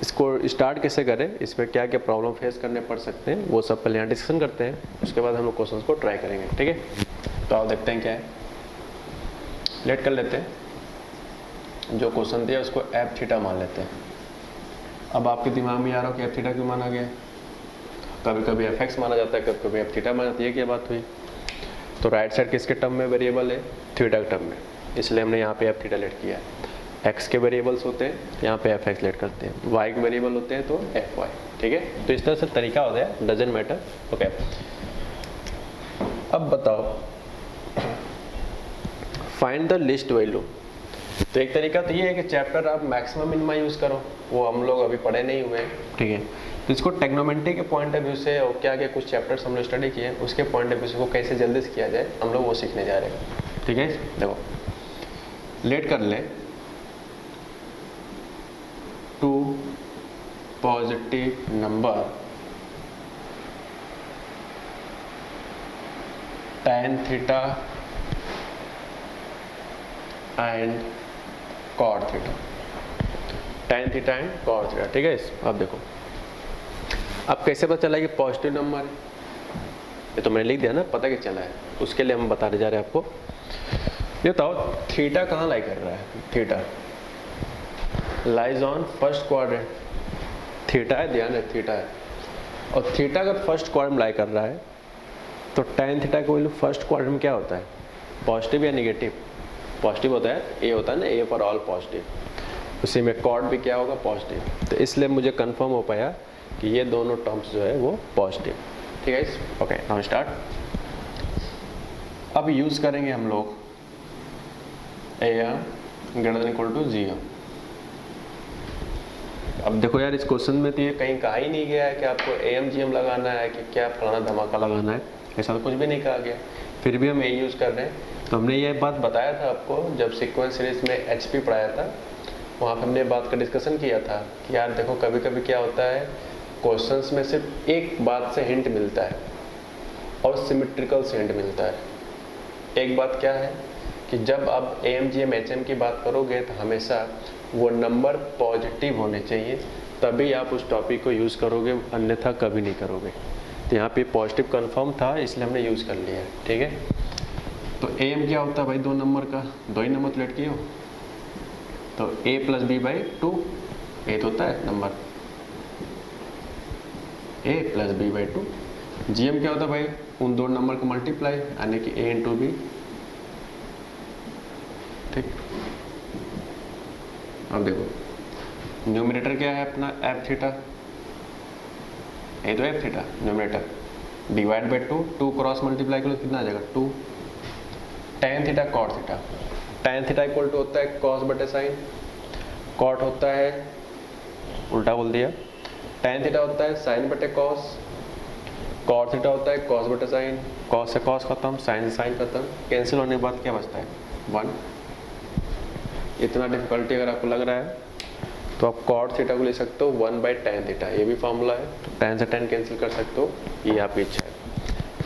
इसको स्टार्ट कैसे करें, इसमें क्या क्या प्रॉब्लम फेस करने पड़ सकते हैं, वो सब पहले यहाँ डिस्कशन करते हैं, उसके बाद हम लोग क्वेश्चंस को ट्राई करेंगे। ठीक है, तो आओ देखते हैं क्या है। लेट कर लेते हैं, जो क्वेश्चन दिया उसको एफ थीटा मान लेते हैं। अब आपके दिमाग में आ रहा हो कि एफ थीटा क्यों माना गया, कभी कभी एफ एक्स माना जाता है, कभी कभी एफ थीटा माना जाता है, ये क्या बात हुई। तो राइट साइड किसके टर्म में वेरिएबल है, थीटा के टर्म में, इसलिए हमने यहाँ पे एफ थीटा लेट किया है। एक्स के वेरिएबल्स होते हैं, यहाँ पे एफ एक्स लेट करते हैं, वाई के वेरिएबल होते हैं तो एफ वाई। ठीक है, तो इस तरह से तरीका होता है, डजंट मैटर। ओके, अब बताओ फाइंड द लिस्ट वैल्यू। तो एक तरीका तो ये है कि चैप्टर आप मैक्सिमम मिनिमा यूज़ करो, वो हम लोग अभी पढ़े नहीं हुए हैं। ठीक है, तो इसको टेक्नोमेंट्री के पॉइंट ऑफ व्यू से और क्या क्या कुछ चैप्टर्स हम लोग स्टडी किए हैं, उसके पॉइंट ऑफ व्यू से वो कैसे जल्दी से किया जाए हम लोग वो सीखने जा रहे हैं। ठीक है, देखो लेट कर ले, 2 positive number tan theta and cot theta, tan theta and cot theta. ठीक है, अब देखो अब कैसे पता चला कि पॉजिटिव नंबर है, ये तो मैंने लिख दिया ना, पता क्या चला है, उसके लिए हम बताने जा रहे हैं आपको। ये बताओ थीटा कहाँ लाई कर रहा है? Theta lies on first quadrant. Theta है, ध्यान है थीटा है, और थीटा अगर फर्स्ट क्वाड्रेंट लाई कर रहा है तो tan थीटा का वैल्यू फर्स्ट क्वाड्रेंट में क्या होता है? पॉजिटिव या नेगेटिव? पॉजिटिव होता है, ए होता है ना, ए फॉर ऑल पॉजिटिव। उसी में कॉर्ड भी क्या होगा? पॉजिटिव। तो इसलिए मुझे कंफर्म हो पाया कि ये दोनों टर्म्स जो है वो पॉजिटिव। ठीक है, ओके नाउ स्टार्ट। अब यूज करेंगे हम लोग AM greater than equal to 0। अब देखो यार, इस क्वेश्चन में तो ये कहीं कहा ही नहीं गया है कि आपको AM GM लगाना है कि क्या फलाना धमाका लगाना है, ऐसा तो कुछ भी नहीं कहा गया, फिर भी हम ये यूज़ कर रहे हैं। तो हमने ये बात बताया था आपको जब सीक्वेंस सीरीज में HP पढ़ाया था, वहाँ पर हमने बात का डिस्कशन किया था कि यार देखो कभी कभी क्या होता है, क्वेश्चंस में सिर्फ एक बात से हिंट मिलता है और सिमेट्रिकल से हिंट मिलता है। एक बात क्या है कि जब आप AM GM HM की बात करोगे तो हमेशा वो नंबर पॉजिटिव होने चाहिए, तभी आप उस टॉपिक को यूज़ करोगे, अन्यथा कभी नहीं करोगे। तो यहाँ पे पॉजिटिव कंफर्म था, इसलिए हमने यूज़ कर लिया है। ठीक है, तो AM क्या होता है भाई? 2 नंबर का, 2 ही नंबर लेट किए हो तो A + B/2, ए तो होता है नंबर A + B/2। GM क्या होता है भाई? उन 2 नंबर का मल्टीप्लाई, यानी कि A × B। ठीक, अब देखो न्यूमरेटर क्या है अपना? F थीटा, ये तो F theta numerator, divide by 2 cross multiply करो कितना आ जाएगा? 2। tan theta cot theta, tan theta equal to होता है cos बटे साइन, cot होता है, उल्टा बोल दिया, tan थीटा होता है साइन बटे cos, cot थीटा होता है cos बटे साइन, cos से cos खत्म, साइन से साइन खत्म, कैंसिल होने के बाद क्या बचता है? 1। इतना डिफिकल्टी अगर आपको लग रहा है तो आप cot थीटा को ले सकते हो 1/tan थीटा, ये भी फॉर्मूला है, तो tan से tan कैंसिल कर सकते हो, ये आपकी इच्छा है।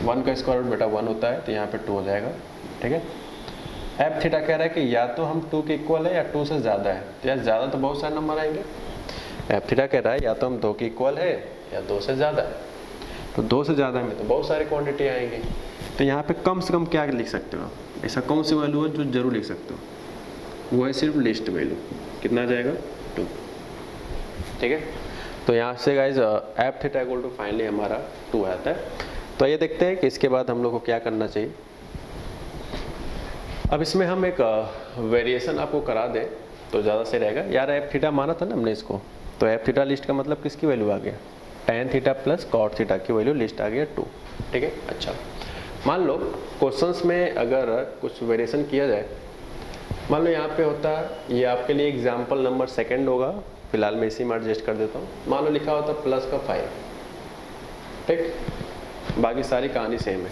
1 का स्क्वायर रूट बेटा 1 होता है, तो यहाँ पे 2 हो जाएगा। ठीक है, F थीटा कह रहा है कि या तो हम 2 के इक्वल है या 2 से ज़्यादा है, तो यार ज़्यादा तो बहुत सारे नंबर आएंगे। F थीटा कह रहा है या तो हम 2 के इक्वल है या 2 से ज़्यादा है, तो 2 से ज़्यादा में तो बहुत सारी क्वांटिटी आएंगी। तो यहाँ पे कम से कम क्या लिख सकते हो? ऐसा कौन सी वैल्यू है जो जरूर लिख सकते हो? वो है सिर्फ लिस्ट वैल्यू, कितना आ जाएगा? 2। ठीक है, तो यहाँ से guys F theta equal to finally हमारा 2 आता है। तो ये देखते हैं कि इसके बाद हम लोग को क्या करना चाहिए। अब इसमें हम एक वेरिएशन आपको करा दें तो ज़्यादा सही रहेगा। यार F थीटा माना था ना हमने इसको, तो F थीटा लिस्ट का मतलब किसकी वैल्यू आ गया? tan theta plus cot theta की वैल्यू लिस्ट आ गया 2। ठीक है, अच्छा मान लो क्वेश्चंस में अगर कुछ वेरिएशन किया जाए, मान लो यहाँ पे होता है, ये आपके लिए एग्जाम्पल नंबर 2 होगा, फिलहाल मैं इसी में एडजस्ट कर देता हूँ। मान लो लिखा होता प्लस का 5, ठीक, बाकी सारी कहानी सेम है।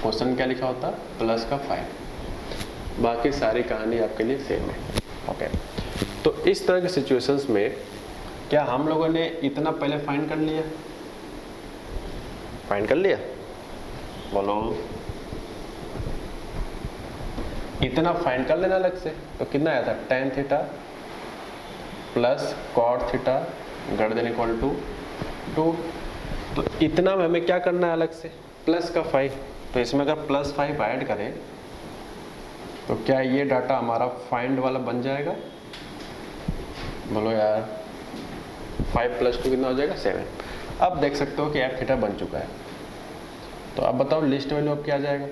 क्वेश्चन क्या लिखा होता? प्लस का 5, बाकी सारी कहानी आपके लिए सेम है। ओके, तो इस तरह के सिचुएशंस में क्या हम लोगों ने इतना पहले फाइंड कर लिया? फाइंड कर लिया? बोलो, इतना फाइंड कर लेना अलग से, तो कितना आया था? tan theta plus cot theta greater than equal to 2। तो इतना में हमें क्या करना है अलग से? प्लस का 5। तो इसमें अगर प्लस 5 ऐड करें तो क्या ये डाटा हमारा फाइंड वाला बन जाएगा? बोलो यार, 5 + 2 कितना हो जाएगा? 7। अब देख सकते हो कि F थीटा बन चुका है। तो अब बताओ लिस्ट वैल्यू अब क्या आ जाएगा?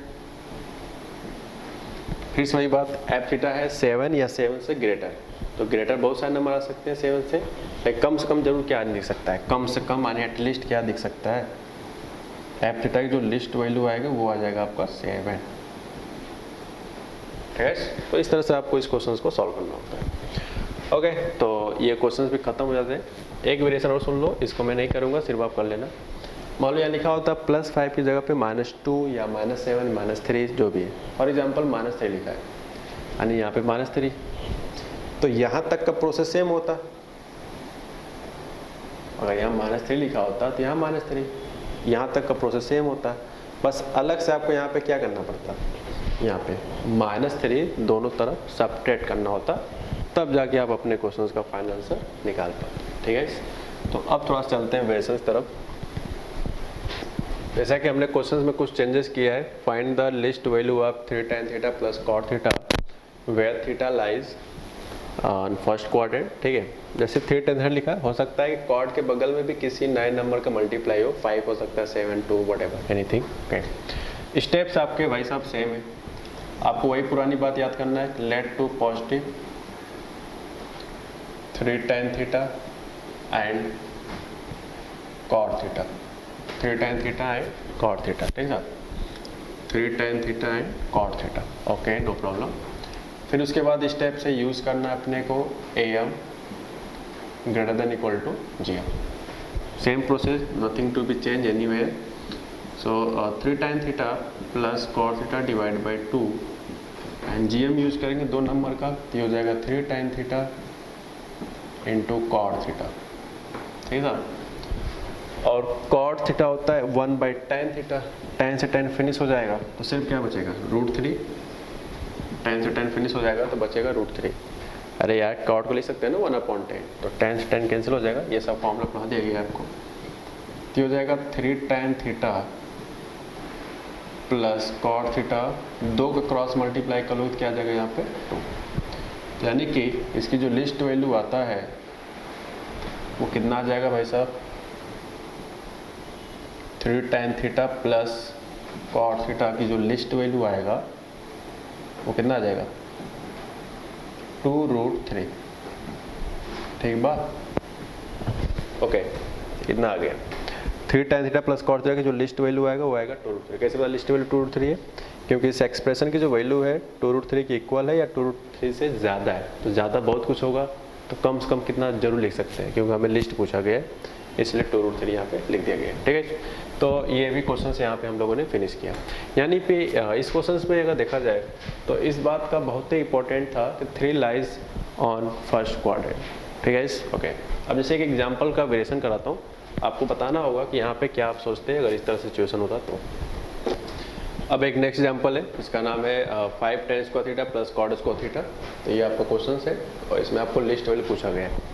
फिर से वही बात, F थीटा है 7 या 7 से ग्रेटर, तो ग्रेटर बहुत सारे नंबर आ सकते हैं 7 से, लेकिन कम से कम जरूर क्या दिख सकता है? कम से कम यानी एटलीस्ट क्या दिख सकता है? F थीटा की जो लिस्ट वैल्यू आएगा वो आ जाएगा आपका 7। ठीक है, तो इस तरह से आपको इस क्वेश्चन को सॉल्व करना होता है। ओके, तो ये क्वेश्चन भी खत्म हो जाते हैं। एक वेरिएशन और सुन लो, इसको मैं नहीं करूँगा, सिर्फ आप कर लेना। मान लो यहाँ लिखा होता है +5 की जगह पे -2 या -7 -3 जो भी है, फॉर एग्जाम्पल -3 लिखा है, यानी यहाँ पे -3, तो यहाँ तक का प्रोसेस सेम होता। अगर यहाँ -3 लिखा होता तो यहाँ -3, यहाँ तक का प्रोसेस सेम होता, बस अलग से आपको यहाँ पे क्या करना पड़ता? यहाँ पे -3 दोनों तरफ सब्ट्रैक्ट करना होता, तब जाके आप अपने क्वेश्चंस का फाइनल आंसर निकाल पाते। ठीक है, तो अब थोड़ा चलते हैं वेरिएशंस तरफ। जैसा कि हमने क्वेश्चंस में कुछ चेंजेस किया है, find the least value of 3 tan theta plus cot theta where theta lies on first quadrant, ठीक है। जैसे 3 tan थीटा लिखा, हो सकता है कि कॉट के बगल में भी किसी नए नंबर का मल्टीप्लाई हो, 5 हो सकता है, 7, 2, व्हाटएवर एनीथिंग, ओके। स्टेप्स आपके भाई साहब सेम है, आपको वही पुरानी बात याद करना है, let two positive 3 tan theta and cot theta, 3 tan theta and cot theta, ठीक है, 3 tan theta and cot theta, okay, no problem. फिर उसके बाद स्टेप से यूज़ करना है अपने को AM greater than equal to GM, same process, nothing to be change anywhere. So 3 tan theta plus cot theta divide by 2 and GM use करेंगे 2 नंबर का, तो ये हो जाएगा 3 tan theta into cot theta, ठीक है। और कॉट थीटा होता है 1/tan थीटा, tan से tan फिनिश हो जाएगा तो सिर्फ क्या बचेगा, √3, tan से tan फिनिश हो जाएगा तो बचेगा √3। अरे यार कॉट को लिख सकते हैं ना 1/10, तो tan से tan कैंसिल हो जाएगा, ये सब फॉर्मूला पढ़ा दिया गया आपको, तो हो जाएगा 3 tan theta plus cot theta, 2 का क्रॉस मल्टीप्लाई कर लो तो क्या आ जाएगा यहाँ पे 2, यानी कि इसकी जो लिस्ट वैल्यू आता है वो कितना आ जाएगा भाई साहब, 3 tan theta plus cot theta की जो लिस्ट वैल्यू आएगा वो कितना आ जाएगा, 2√3, ठीक बा, ओके, इतना आ गया। 3 tan theta plus cot theta की जो लिस्ट वैल्यू आएगा वो आएगा 2√3। कैसे पता लिस्ट वैल्यू 2√3 है, क्योंकि इस एक्सप्रेशन की जो वैल्यू है 2√3 की इक्वल है या 2√3 से ज़्यादा है, तो ज़्यादा बहुत कुछ होगा तो कम से कम कितना जरूर लिख सकते हैं, क्योंकि हमें लिस्ट पूछा गया है, इसलिए 2√3 यहाँ पे लिख दिया गया है, ठीक है। तो ये भी क्वेश्चन यहाँ पे हम लोगों ने फिनिश किया। यानी कि इस क्वेश्चन में अगर देखा जाए तो इस बात का बहुत ही इंपॉर्टेंट था कि 3 लाइज ऑन फर्स्ट क्वाड्रेंट, ठीक है, ओके। अब जैसे एक एग्जांपल का वेरिएशन कराता हूँ, आपको बताना होगा कि यहाँ पे क्या आप सोचते हैं अगर इस तरह सिचुएशन होता तो। अब एक नेक्स्ट एग्जांपल है, इसका नाम है 5 tan square theta plus cot square theta, तो ये आपका क्वेश्चन है और इसमें आपको लिस्ट वैल्यू पूछा गया है।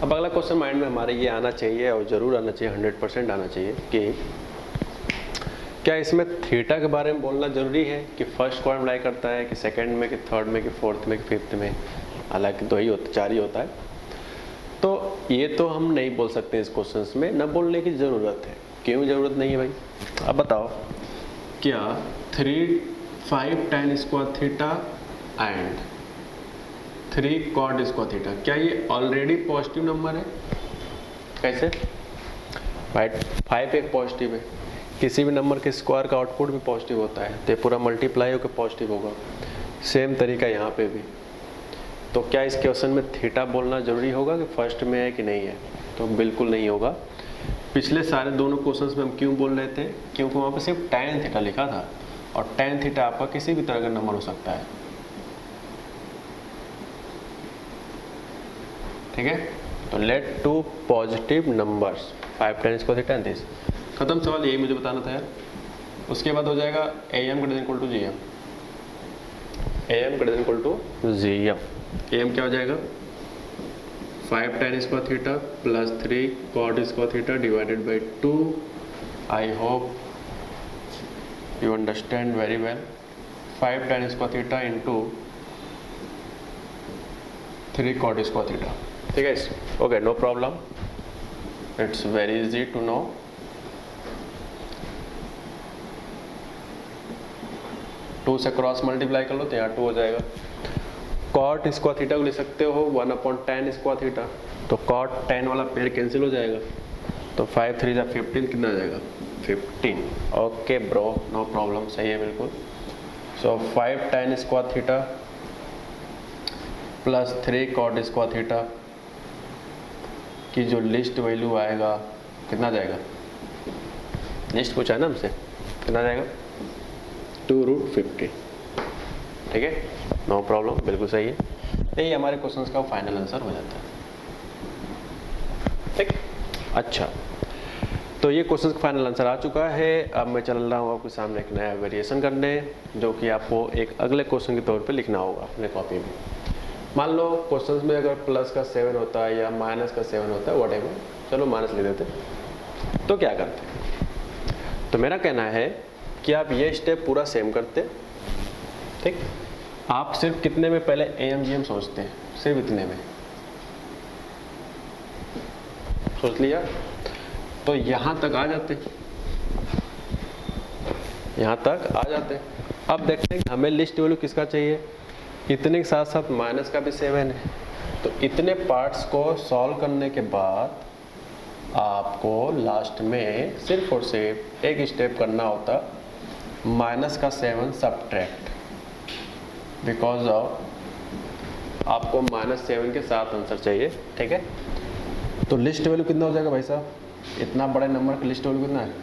अब अगला क्वेश्चन माइंड में हमारे ये आना चाहिए और ज़रूर आना चाहिए, 100% आना चाहिए कि क्या इसमें थीटा के बारे में बोलना ज़रूरी है कि फर्स्ट क्वाड्रेंट अप्लाई करता है कि सेकंड में कि थर्ड में कि फोर्थ में कि फिफ्थ में, हालांकि 2 ही होता, 4 ही होता है। तो ये तो हम नहीं बोल सकते इस क्वेश्चन में, न बोलने की ज़रूरत है। क्यों ज़रूरत नहीं है भाई, अब बताओ, क्या 5 tan square theta and 3 cot square theta, क्या ये ऑलरेडी पॉजिटिव नंबर है? कैसे भाई, 5 एक पॉजिटिव है, किसी भी नंबर के स्क्वायर का आउटपुट भी पॉजिटिव होता है, तो ये पूरा मल्टीप्लाई होकर पॉजिटिव होगा। सेम तरीका यहाँ पे भी। तो क्या इस क्वेश्चन में थीटा बोलना ज़रूरी होगा कि फर्स्ट में है कि नहीं है? तो बिल्कुल नहीं होगा। पिछले सारे दोनों क्वेश्चंस में हम क्यों बोल रहे थे, क्योंकि वहाँ पे सिर्फ tan थीटा लिखा था, और tan थीटा आपका किसी भी तरह का नंबर हो सकता है, ठीक है। तो let two positive numbers 5 tan square theta and this, खत्म सवाल, यही मुझे बताना था यार। उसके बाद हो जाएगा AM greater than equal to GM, AM greater than equal to GM। AM क्या हो जाएगा, 5 tan square theta plus 3 cot square theta divided by 2। I hope you understand very well. 5 tan square theta into 3 cot square theta, ठीक है, okay, no problem, it's very easy to know. Two से क्रॉस मल्टीप्लाई कर लो तो यहाँ 2 हो जाएगा। कॉट स्क्वायर थीटा को ले सकते हो 1/tan स्क्वायर थीटा, तो कॉट tan वाला पेयर कैंसिल हो जाएगा, तो 5 3 15 कितना आ जाएगा, 15। ओके ब्रो, नो प्रॉब्लम, सही है बिल्कुल। So 5 tan square theta plus 3 cot square theta की जो लिस्ट वैल्यू आएगा कितना जाएगा, लिस्ट पूछा है ना हमसे, कितना जाएगा, 2√50, ठीक है, नो प्रॉब्लम, बिल्कुल सही है। यही हमारे क्वेश्चंस का फाइनल आंसर हो जाता है, ठीक। अच्छा, तो ये क्वेश्चन का फाइनल आंसर आ चुका है। अब मैं चल रहा हूँ आपके सामने एक नया वेरिएशन करने, जो कि आपको एक अगले क्वेश्चन के तौर पे लिखना होगा अपने कॉपी में। मान लो क्वेश्चंस में अगर प्लस का 7 होता है या माइनस का 7 होता है, व्हाटएवर, चलो माइनस ले देते, तो क्या करते हैं, तो मेरा कहना है कि आप ये स्टेप पूरा सेम करते, ठीक। आप सिर्फ कितने में पहले AMGM सोचते हैं, सिर्फ इतने में सोच लिया, तो यहाँ तक आ जाते, यहाँ तक आ जाते। अब देखते हैं कि हमें लिस्ट वैल्यू किसका चाहिए, इतने के साथ साथ माइनस का भी 7 है। तो इतने पार्ट्स को सॉल्व करने के बाद आपको लास्ट में सिर्फ और सिर्फ एक स्टेप करना होता, माइनस का 7 सब्ट्रैक्ट, बिकॉज ऑफ आपको -7 के साथ आंसर चाहिए, ठीक है। तो लिस्ट वैल्यू कितना हो जाएगा भाई साहब, इतना बड़े नंबर का लिस्ट वैल्यू कितना है,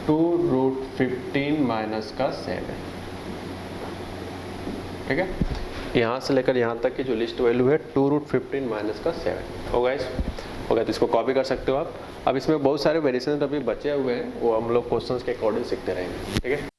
2√15 माइनस का 7, ठीक है। यहाँ से लेकर यहाँ तक की जो लिस्ट वैल्यू है 2√15 माइनस का 7 होगा। हो गया, तो इसको कॉपी कर सकते हो आप। अब इसमें बहुत सारे वेरिएशन अभी बचे हुए हैं, वो हम लोग क्वेश्चंस के अकॉर्डिंग सीखते रहेंगे, ठीक है।